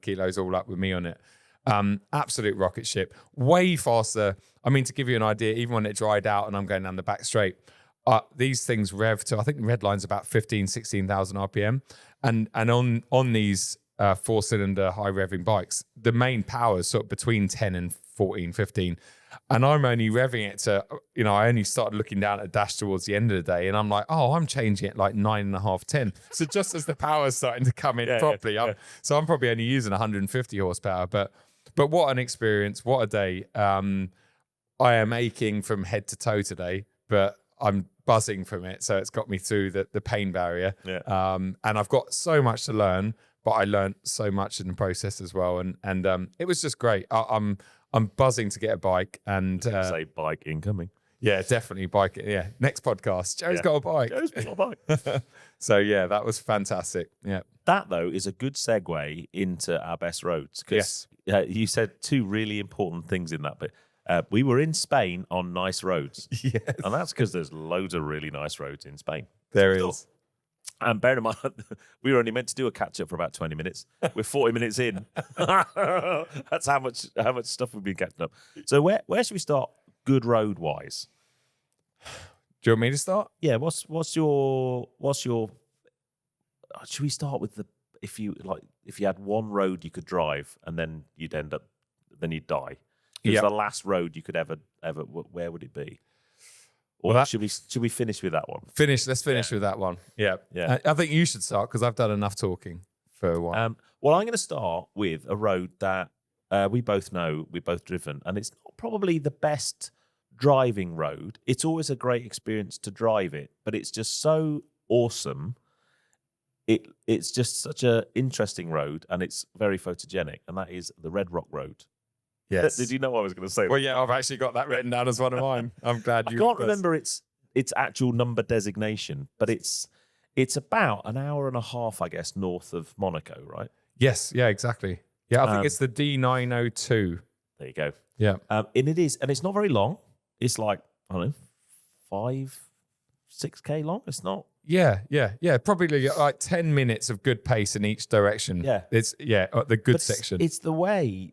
kilos all up with me on it. Absolute rocket ship, way faster. I mean, to give you an idea, even when it dried out and I'm going down the back straight, these things rev to, I think the red line's about 16,000 RPM. And on these 4-cylinder high revving bikes, the main power is sort of between 10 and 14, 15. And I'm only revving it to, I only started looking down at the dash towards the end of the day. And I'm like, I'm changing it like 9.5, 10. So just as the power's starting to come in properly, so I'm probably only using 150 horsepower. But what an experience. What a day. I am aching from head to toe today, but I'm buzzing from it. So it's got me through the pain barrier. Yeah. And I've got so much to learn, but I learned so much in the process as well. And it was just great. I'm buzzing to get a bike and say bike incoming. Yeah, definitely bike. Yeah. Next podcast. Joe's got a bike. Joe's got a bike. So yeah, that was fantastic. Yeah. That though is a good segue into our best roads. Yes. You said two really important things in that bit. We were in Spain on nice roads. Yes. And that's because there's loads of really nice roads in Spain. There is. And bear in mind, we were only meant to do a catch-up for about 20 minutes. We're 40 minutes in. That's how much stuff we've been catching up. So where should we start good road-wise? Do you want me to start? Yeah, what's your should we start with if you had one road you could drive and then you'd die? It's the last road you could ever, where would it be? Or should we finish with that one? Let's finish with that one. Yeah. Yeah. I think you should start because I've done enough talking for a while. Well, I'm going to start with a road that we both know, we've both driven, and it's not probably the best driving road. It's always a great experience to drive it, but it's just so awesome. It's just such an interesting road, and it's very photogenic, and that is the Red Rock Road. Yes. Did you know I was going to say that? Well, yeah, I've actually got that written down as one of mine. I'm glad you. I can't remember its actual number designation, but it's about an hour and a half, I guess, north of Monaco, right? Yes. Yeah. Exactly. Yeah. I think it's the D902. There you go. Yeah. And it is, and it's not very long. It's like, I don't know, 6K long. It's not. Yeah. Probably like 10 minutes of good pace in each direction. Yeah. It's the good section. It's the way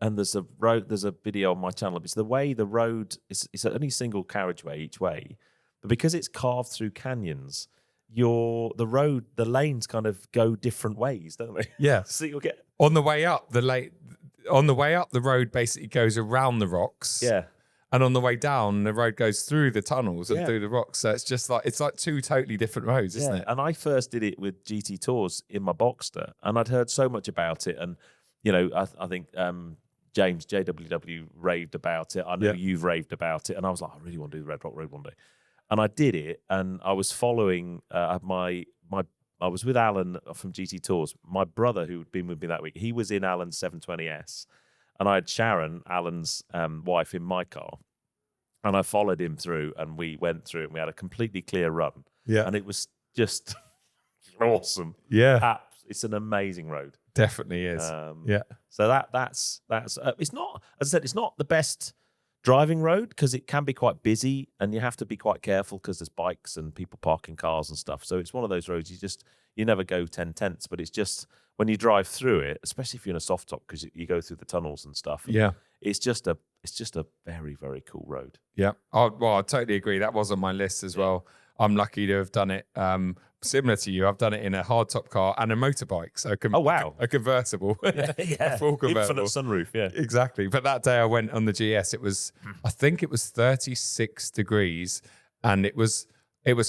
and there's a video on my channel. It's the way the road it's only single carriageway each way, but because it's carved through canyons, the lanes kind of go different ways, don't they? Yeah. So you'll get on the way up the road basically goes around the rocks. Yeah. And on the way down, the road goes through the tunnels and through the rocks. So it's just like two totally different roads, isn't it? And I first did it with GT Tours in my Boxster, and I'd heard so much about it. And I think James JWW raved about it. I know you've raved about it, and I was like, I really want to do the Red Rock Road one day. And I did it, and I was following I was with Alan from GT Tours. My brother, who'd been with me that week, he was in Alan's 720S. And I had Sharon, Alan's wife, in my car. And I followed him through, and we went through, and we had a completely clear run. Yeah. And it was just awesome. Yeah. It's an amazing road. Definitely is. So that's it's not, as I said, it's not the best driving road because it can be quite busy, and you have to be quite careful because there's bikes and people parking cars and stuff. So it's one of those roads you never go 10 tenths, but it's just when you drive through it, especially if you're in a soft top because you go through the tunnels and stuff. Yeah, it's just a very, very cool road. Yeah. I totally agree. That was on my list as well. I'm lucky to have done it. Similar to you, I've done it in a hardtop car and a motorbike. So a convertible, a full convertible, infinite sunroof. Yeah, exactly. But that day I went on the GS. It was, I think it was 36 degrees, and it was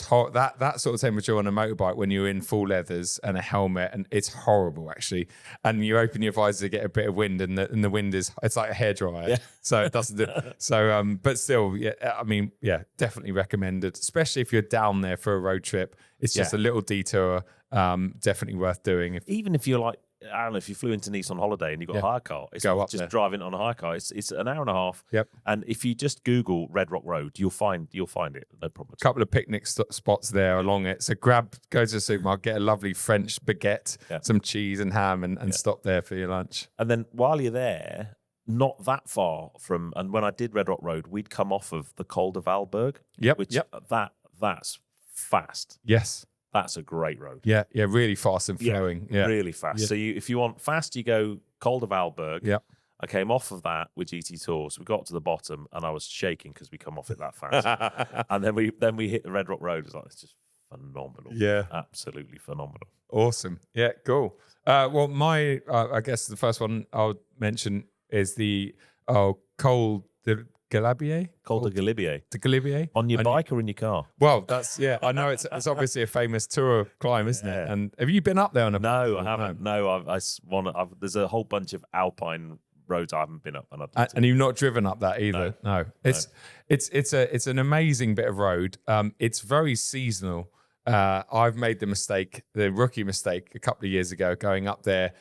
hot. That sort of temperature on a motorbike when you're in full leathers and a helmet, and it's horrible actually. And you open your visor to get a bit of wind, and the wind it's like a hairdryer, so it doesn't do. So, but still, I mean, definitely recommended, especially if you're down there for a road trip. It's just a little detour, definitely worth doing. Even if you're like, I don't know, if you flew into Nice on holiday and you've got a hire car, it's Go up just there. driving on a hire car. It's an hour and a half. Yep. And if you just Google Red Rock Road, you'll find it. No problem. A couple of picnic spots there along it. So go to the supermarket, get a lovely French baguette, some cheese and ham, and stop there for your lunch. And then while you're there, not that far from, and when I did Red Rock Road, we'd come off of the Col de Valberg. Yep. Which that's fast. Yes. That's a great road. Yeah, really fast and flowing. Yeah, really fast. Yeah. So if you want fast, you go Col de Valberg. Yeah. I came off of that with GT Tours. We got to the bottom, and I was shaking because we come off it that fast. And then we hit the Red Rock Road. It's just phenomenal. Yeah, absolutely phenomenal. Awesome. Yeah, cool. Well, my I guess the first one I'll mention is the Col de Galibier. Col de Galibier. De Galibier. On your bike or in your car? Well, that's I know it's obviously a famous tour climb, isn't it? And have you been up there on a? No, I haven't. No, there's a whole bunch of alpine roads I haven't been up, and you've not driven up that either. No. It's an amazing bit of road. It's very seasonal. I've made the rookie mistake a couple of years ago, going up there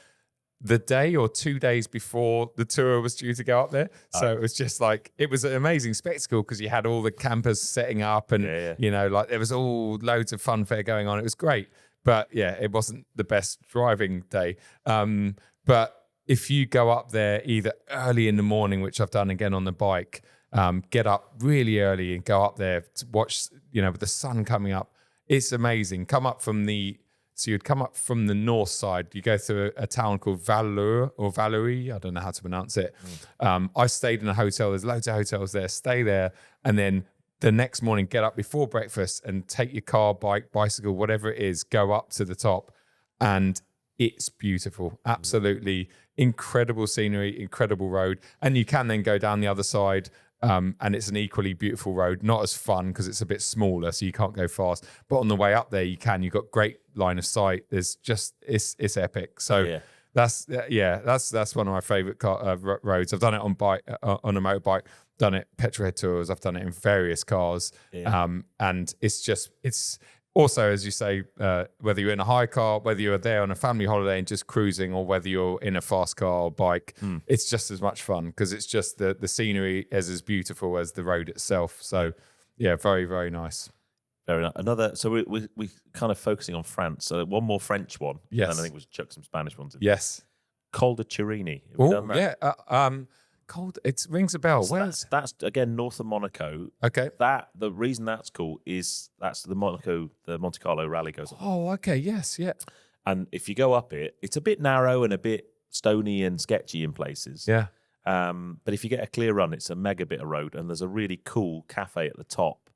the day or 2 days before the tour was due to go up there. So it was just like, it was an amazing spectacle because you had all the campers setting up and, like there was all loads of funfair going on. It was great. But yeah, it wasn't the best driving day. But if you go up there either early in the morning, which I've done again on the bike, get up really early and go up there to watch, with the sun coming up, it's amazing. So you'd come up from the north side. You go through a town called Valerie. I don't know how to pronounce it. I stayed in a hotel. There's loads of hotels there. Stay there. And then the next morning, get up before breakfast and take your car, bike, bicycle, whatever it is, go up to the top. And it's beautiful. Absolutely incredible scenery, incredible road. And you can then go down the other side. And it's an equally beautiful road, not as fun because it's a bit smaller, so you can't go fast. But on the way up there, you can. You've got great line of sight. There's just it's epic. So that's one of my favourite roads. I've done it on on a motorbike. Done it Petrolped tours. I've done it in various cars. And it's also, as you say, whether you're in a high car, whether you're there on a family holiday and just cruising, or whether you're in a fast car or bike, it's just as much fun because it's just the scenery is as beautiful as the road itself. So, yeah, very, very nice. Very nice. So we're kind of focusing on France. So one more French one. Yes. And I think we'll chuck some Spanish ones in. Yes. Col de Turini. Oh, yeah. Cold. It rings a bell. So that's again north of Monaco. Okay. The reason that's cool is that's the Monte Carlo rally goes on. Oh, okay. Yes. Yeah. And if you go up it, it's a bit narrow and a bit stony and sketchy in places. Yeah. But if you get a clear run, it's a mega bit of road, and there's a really cool cafe at the top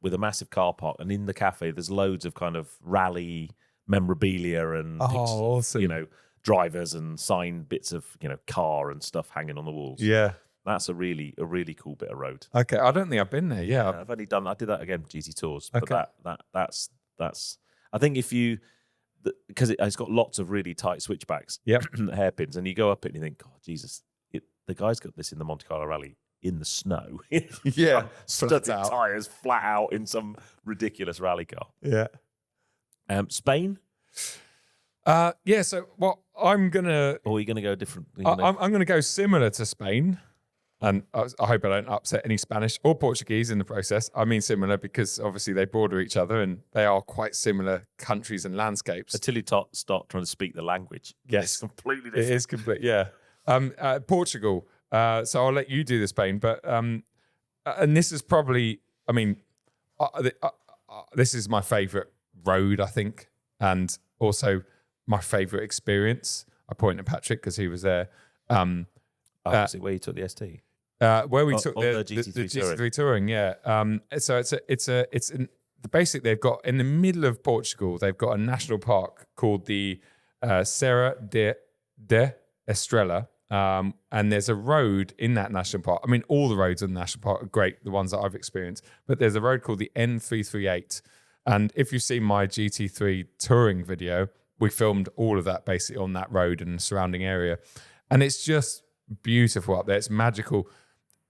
with a massive car park. And in the cafe, there's loads of kind of rally memorabilia and awesome. Drivers and signed bits of car and stuff hanging on the walls. Yeah, that's a really cool bit of road. Okay, I don't think I've been there. Yeah, I've only done. I did that again, GT Tours. But okay. that's. I think because it's got lots of really tight switchbacks, hairpins, and you go up it and you think, God, Jesus, the guy's got this in the Monte Carlo rally in the snow. Yeah, studded tires, flat out in some ridiculous rally car. Yeah. Spain. So what I'm gonna... Or are you going to go different? I'm going to go similar to Spain. And I hope I don't upset any Spanish or Portuguese in the process. I mean similar because obviously they border each other and they are quite similar countries and landscapes. Until you start trying to speak the language. Yes. It's completely different. It is complete, yeah. Portugal. So I'll let you do the Spain. But and this is probably... I mean, this is my favourite road, I think. And also... my favourite experience. I point at Patrick because he was there. Is it where you took the ST? Where we took the GT3 Touring, yeah. So basically they've got in the middle of Portugal, they've got a national park called the Serra de Estrela. And there's a road in that national park. I mean, all the roads in the national park are great, the ones that I've experienced. But there's a road called the N338. And if you've seen my GT3 touring video, we filmed all of that basically on that road and the surrounding area. And it's just beautiful up there. It's magical.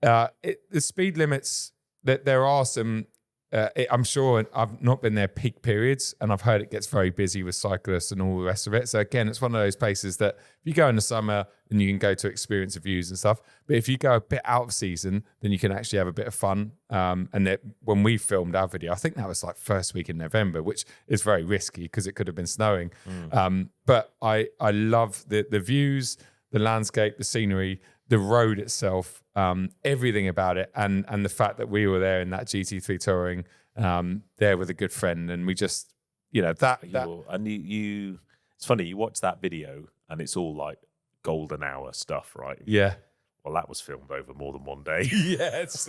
The speed limits, there are some, I'm sure I've not been there peak periods, and I've heard it gets very busy with cyclists and all the rest of it. So again, it's one of those places that if you go in the summer and you can go to experience the views and stuff, but if you go a bit out of season, then you can actually have a bit of fun. When we filmed our video, I think that was like first week in November, which is very risky because it could have been snowing. But I love the views, the landscape, the scenery, the road itself, everything about it, and the fact that we were there in that GT3 touring, there with a good friend, and we just you know, that And you it's funny, you watch that video and it's all like golden hour stuff, right? yeah. Well, that was filmed over more than one day. Yes.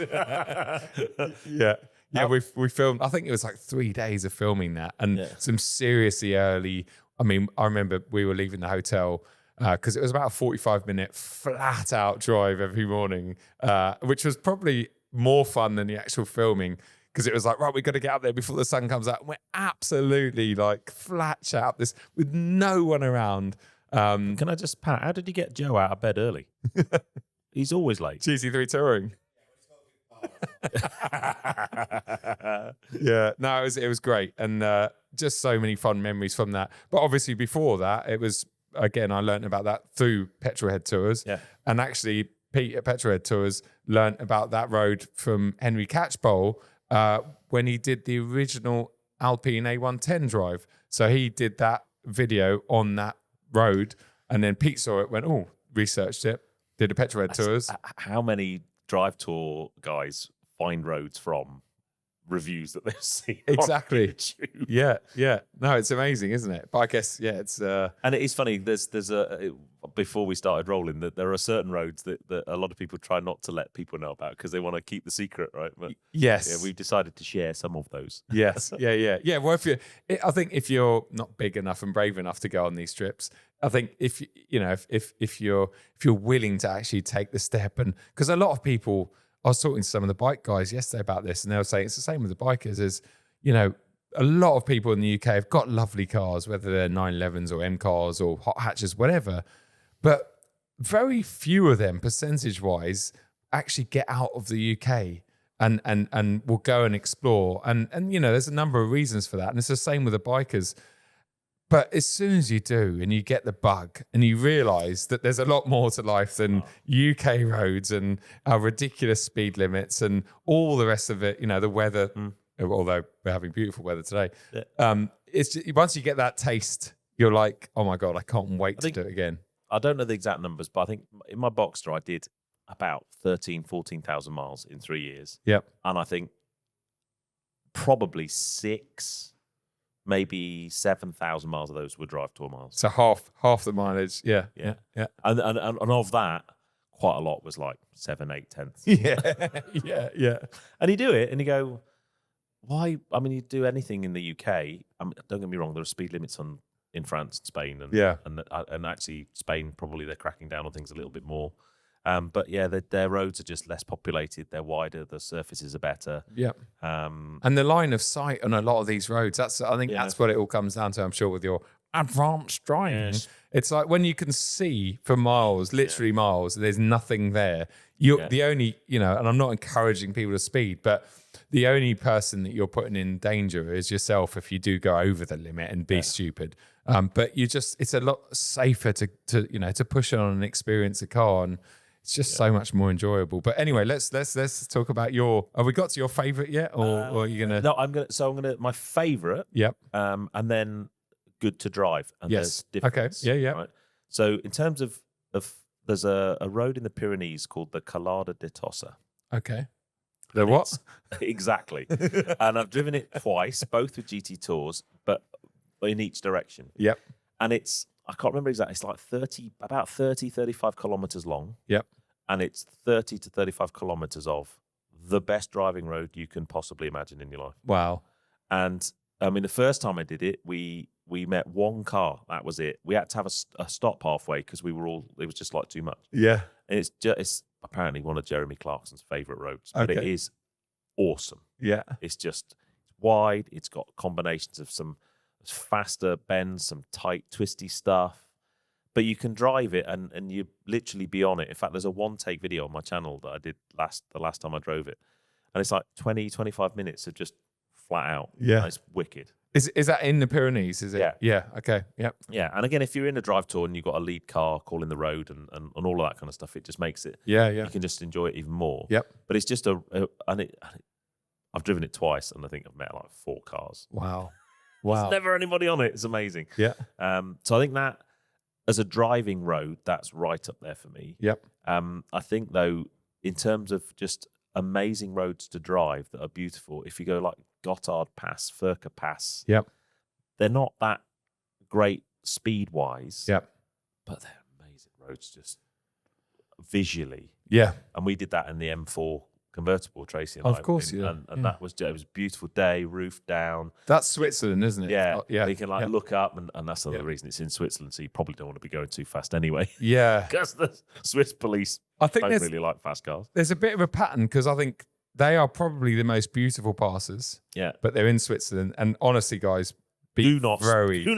Yeah. Yeah, we filmed, I think it was like 3 days of filming that, and some seriously early. I mean, I remember we were leaving the hotel because it was about a 45-minute flat out drive every morning, which was probably more fun than the actual filming, because it was like, right, we got to get up there before the sun comes out. And we're absolutely like flat chat up this with no one around. Can I just, Pat, how did you get Joe out of bed early? He's always late. GT3 Touring. Yeah, no, it was great, and just so many fun memories from that. But obviously before that, it was, again, I learned about that through Petrolhead Tours. Yeah. And actually Pete at Petrolhead Tours learned about that road from Henry Catchpole when he did the original Alpine A110 drive. So he did that video on that road, and then Pete saw it, went, oh, researched it, did the Petrolhead Tours. How many drive tour guys find roads from reviews that they've seen? Exactly. Yeah. No, it's amazing, isn't it? But I guess, yeah, it's and it is funny. There's a before we started rolling, that there are certain roads that a lot of people try not to let people know about because they want to keep the secret, right? But yes, yeah, we've decided to share some of those. Yes, yeah. Well, I think if you're not big enough and brave enough to go on these trips, I think if you're willing to actually take the step, and because a lot of people, I was talking to some of the bike guys yesterday about this, and they were saying it's the same with the bikers. Is, you know, a lot of people in the UK have got lovely cars, whether they're 911s or M cars or hot hatches, whatever, but very few of them, percentage-wise, actually get out of the UK and will go and explore. And you know, there's a number of reasons for that, and it's the same with the bikers. But as soon as you do, and you get the bug, and you realise that there's a lot more to life than UK roads and our ridiculous speed limits and all the rest of it, you know, the weather, although we're having beautiful weather today. Yeah. It's just, once you get that taste, you're like, oh my God, I can't wait to do it again. I don't know the exact numbers, but I think in my Boxster, I did about 14,000 miles in 3 years. Yep. And I think probably 6, maybe 7,000 miles of those were drive tour miles. So half the mileage. Yeah. And of that, quite a lot was like 7, 8 tenths. Yeah. And you do it, and you go, why? I mean, you do anything in the UK. I mean, don't get me wrong, there are speed limits in France and Spain, and actually Spain, probably they're cracking down on things a little bit more. But yeah, their roads are just less populated. They're wider. The surfaces are better. Yeah. And the line of sight on a lot of these roads, that's what it all comes down to, I'm sure, with your advanced driving. Yes. It's like when you can see for miles, literally miles, there's nothing there. The only, you know, and I'm not encouraging people to speed, but the only person that you're putting in danger is yourself if you do go over the limit and be stupid. But it's a lot safer to push on and experience a car, and it's just so much more enjoyable. But anyway, let's talk about have we got to your favorite yet, or are you gonna? No, I'm gonna my favorite. Yep. And then good to drive. And yes. There's difference, okay. Yeah. Right? So in terms of there's a road in the Pyrenees called the Calada de Tossa. Okay. The what? Exactly. And I've driven it twice, both with GT Tours, but in each direction. Yep. And I can't remember exactly, it's like 35 kilometers long. Yep. And it's 30 to 35 kilometers of the best driving road you can possibly imagine in your life. Wow. And I mean, the first time I did it, we met one car. That was it. We had to have a stop halfway because it was just like too much. Yeah. And it's apparently one of Jeremy Clarkson's favorite roads, but it is awesome. Yeah. It's just wide. It's got combinations of some faster bends, some tight, twisty stuff. But you can drive it and you literally be on it. In fact, there's a one-take video on my channel that I did the last time I drove it. And it's like 20, 25 minutes of just flat out. Yeah. And it's wicked. Is that in the Pyrenees, is it? Yeah. Yeah, okay, yep. Yeah, and again, if you're in a drive tour and you've got a lead car calling the road and all of that kind of stuff, it just makes it, you can just enjoy it even more. Yep. But it's just I've driven it twice and I think I've met like 4 cars. Wow. There's never anybody on it. It's amazing. Yeah. So I think that as a driving road, that's right up there for me. Yep. I think though, in terms of just amazing roads to drive that are beautiful, if you go like Gotthard Pass, Furka Pass. Yep. they're not that great speed wise. Yep. But they're amazing roads, just visually. Yeah. And we did that in the M4 convertible, Tracy and I. Of course, yeah. And that was, it was a beautiful day, roof down. That's Switzerland, isn't it? Yeah. Yeah. You can look up, and that's another reason it's in Switzerland. So you probably don't want to be going too fast anyway. Yeah. Because the Swiss police don't really like fast cars. There's a bit of a pattern because I think they are probably the most beautiful passes. Yeah. But they're in Switzerland. And honestly, guys, do not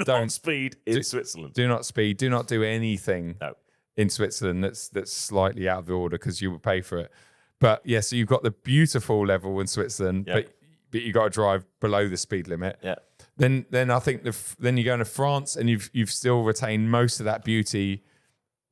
don't speed in Switzerland. Do not speed. Do not do anything in Switzerland that's slightly out of order because you will pay for it. But yeah, so you've got the beautiful level in Switzerland, but you got to drive below the speed limit. Yeah. Then I think then you go into France and you've still retained most of that beauty,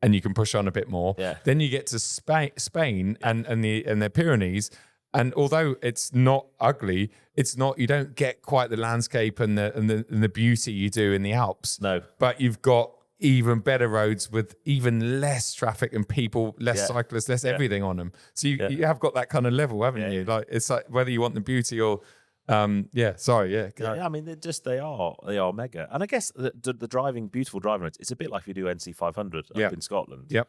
and you can push on a bit more. Yeah. Then you get to Spain and the Pyrenees. And although it's not ugly, you don't get quite the landscape and the beauty you do in the Alps. No. But you've got even better roads with even less traffic and people, less cyclists, less everything on them. So you have got that kind of level, haven't you? Like it's like whether you want the beauty or I mean, they are mega. And I guess the beautiful driving roads, it's a bit like if you do NC 500 up in Scotland. Yep.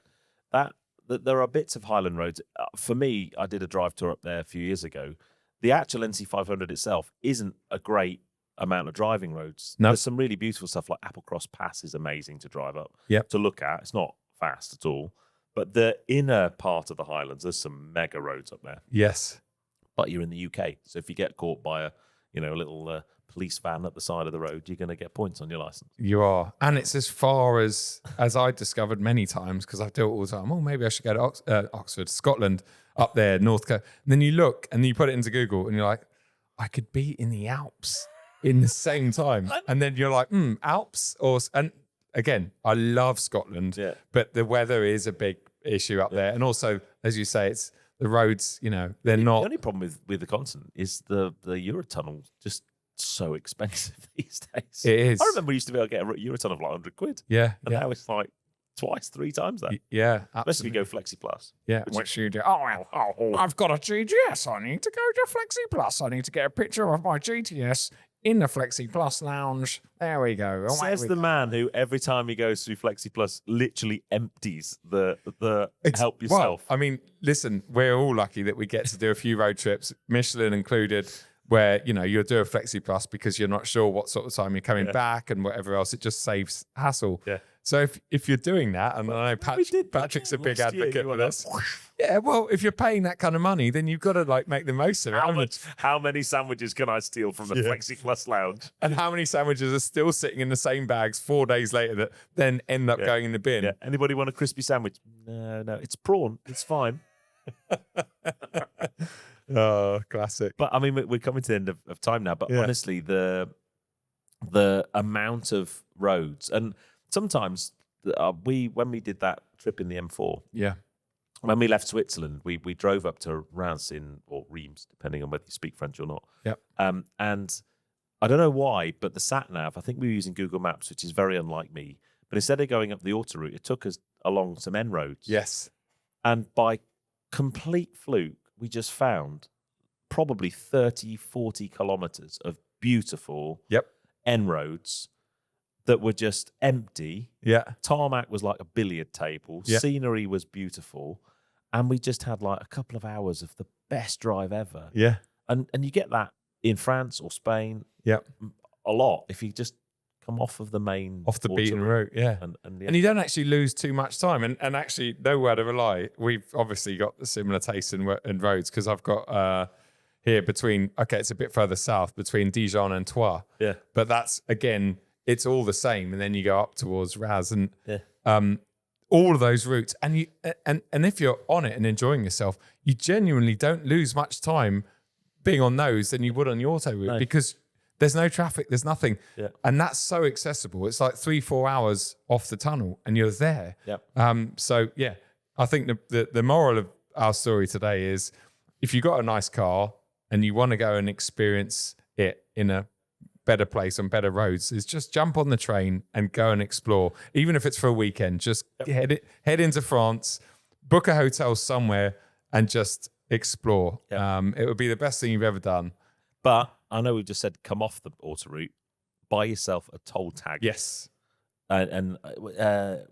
That there are bits of Highland roads. For me, I did a drive tour up there a few years ago. The actual NC 500 itself isn't a great amount of driving roads. No. There's some really beautiful stuff like Applecross Pass is amazing to drive up, to look at. It's not fast at all. But the inner part of the Highlands, there's some mega roads up there. Yes. But you're in the UK. So if you get caught by a little police van at the side of the road, you're going to get points on your license. You are. And it's as far as I discovered many times, because I do it all the time. Oh, maybe I should go to Oxford, Scotland, up there, North Coast. And then you look and you put it into Google and you're like, I could be in the Alps in the same time. And then you're like, Alps? And again, I love Scotland, but the weather is a big issue up there. And also, as you say, it's the roads, they're not. The only problem with the continent is the Eurotunnel just so expensive these days. It is. I remember we used to be able to get a Eurotunnel of like 100 quid. Yeah. And now it's like twice, 3 times that. Yeah. Especially if you go Flexi Plus. Yeah. Which you do. I've got a GTS. I need to go to Flexi Plus. I need to get a picture of my GTS in the Flexi Plus lounge. There we go. Says the man who every time he goes through Flexi Plus literally empties the help yourself. Well, I mean, listen, we're all lucky that we get to do a few road trips, Michelin included, where, you'll do a Flexi Plus because you're not sure what sort of time you're coming back and whatever else. It just saves hassle. Yeah. So if you're doing that, and I know Patrick's a big advocate for this. Yeah, well, if you're paying that kind of money, then you've got to make the most of it. How many sandwiches can I steal from the Flexi Plus lounge? And how many sandwiches are still sitting in the same bags 4 days later that then end up going in the bin? Yeah. Anybody want a crispy sandwich? No, it's prawn. It's fine. Oh, classic. But I mean, we're coming to the end of time now. But honestly, the amount of roads, and sometimes when we did that trip in the M4, when we left Switzerland, we drove up to Reims or Reims, depending on whether you speak French or not. Yep. And I don't know why, but the sat nav, I think we were using Google Maps, which is very unlike me. But instead of going up the autoroute, it took us along some N roads. Yes. And by complete fluke, we just found probably 30, 40 kilometers of beautiful N roads that were just empty. Yeah. Tarmac was like a billiard table. Yeah. Scenery was beautiful. And we just had like a couple of hours of the best drive ever. Yeah. And you get that in France or Spain a lot if you just come off of the main... Off the beaten route, yeah. And you don't actually lose too much time. And actually, no word of a lie, we've obviously got a similar taste in roads because I've got... here between, it's a bit further south, between Dijon and Troyes. Yeah. But that's, again, it's all the same. And then you go up towards Raz and all of those routes. And you and if you're on it and enjoying yourself, you genuinely don't lose much time being on those than you would on the auto route because there's no traffic, there's nothing. Yeah. And that's so accessible. It's like 3-4 hours off the tunnel and you're there. Yeah. So, yeah, I think the moral of our story today is if you've got a nice car, and you want to go and experience it in a better place on better roads, is just jump on the train and go and explore. Even if it's for a weekend, just head into France, book a hotel somewhere and just explore. It would be the best thing you've ever done. But I know we've just said come off the autoroute, buy yourself a toll tag. Yes.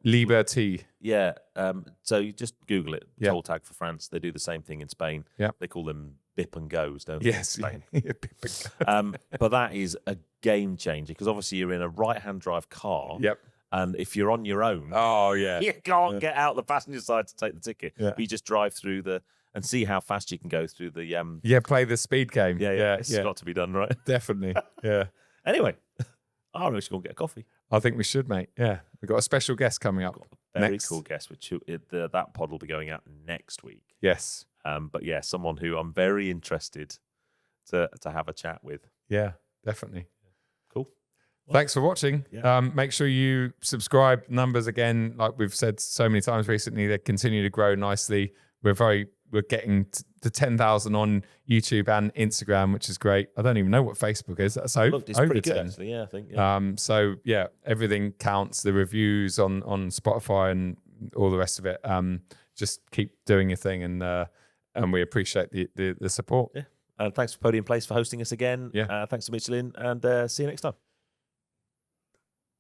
Liberty. Yeah. So you just Google it. Yeah. Toll tag for France. They do the same thing in Spain. Yeah. They call them bip and goes, don't they? Yes. In Spain? Yeah. But that is a game changer because obviously you're in a right-hand drive car. Yep. And if you're on your own, oh yeah, you can't get out the passenger side to take the ticket. Yeah. But you just drive through and see how fast you can go through the. Play the speed game. Yeah. It's got to be done, right? Definitely. Yeah. Anyway, I'm just going to get a coffee. I think we should, mate. Yeah, we've got a special guest coming up. Very cool guest, which that pod will be going out next week. Yes. But yeah, someone who I'm very interested to have a chat with. Yeah, definitely. Cool. Thanks for watching. Yeah. Make sure you subscribe. Numbers, again, like we've said so many times recently, they continue to grow nicely. We're getting to 10,000 on YouTube and Instagram, which is great. I don't even know what Facebook is. That's over It's pretty 10. good, actually. Yeah, I think. Yeah. So yeah, everything counts. The reviews on Spotify and all the rest of it. Just keep doing your thing, and we appreciate the support. Yeah. And thanks for Podium Place for hosting us again. Yeah. Thanks to Michelin, and see you next time.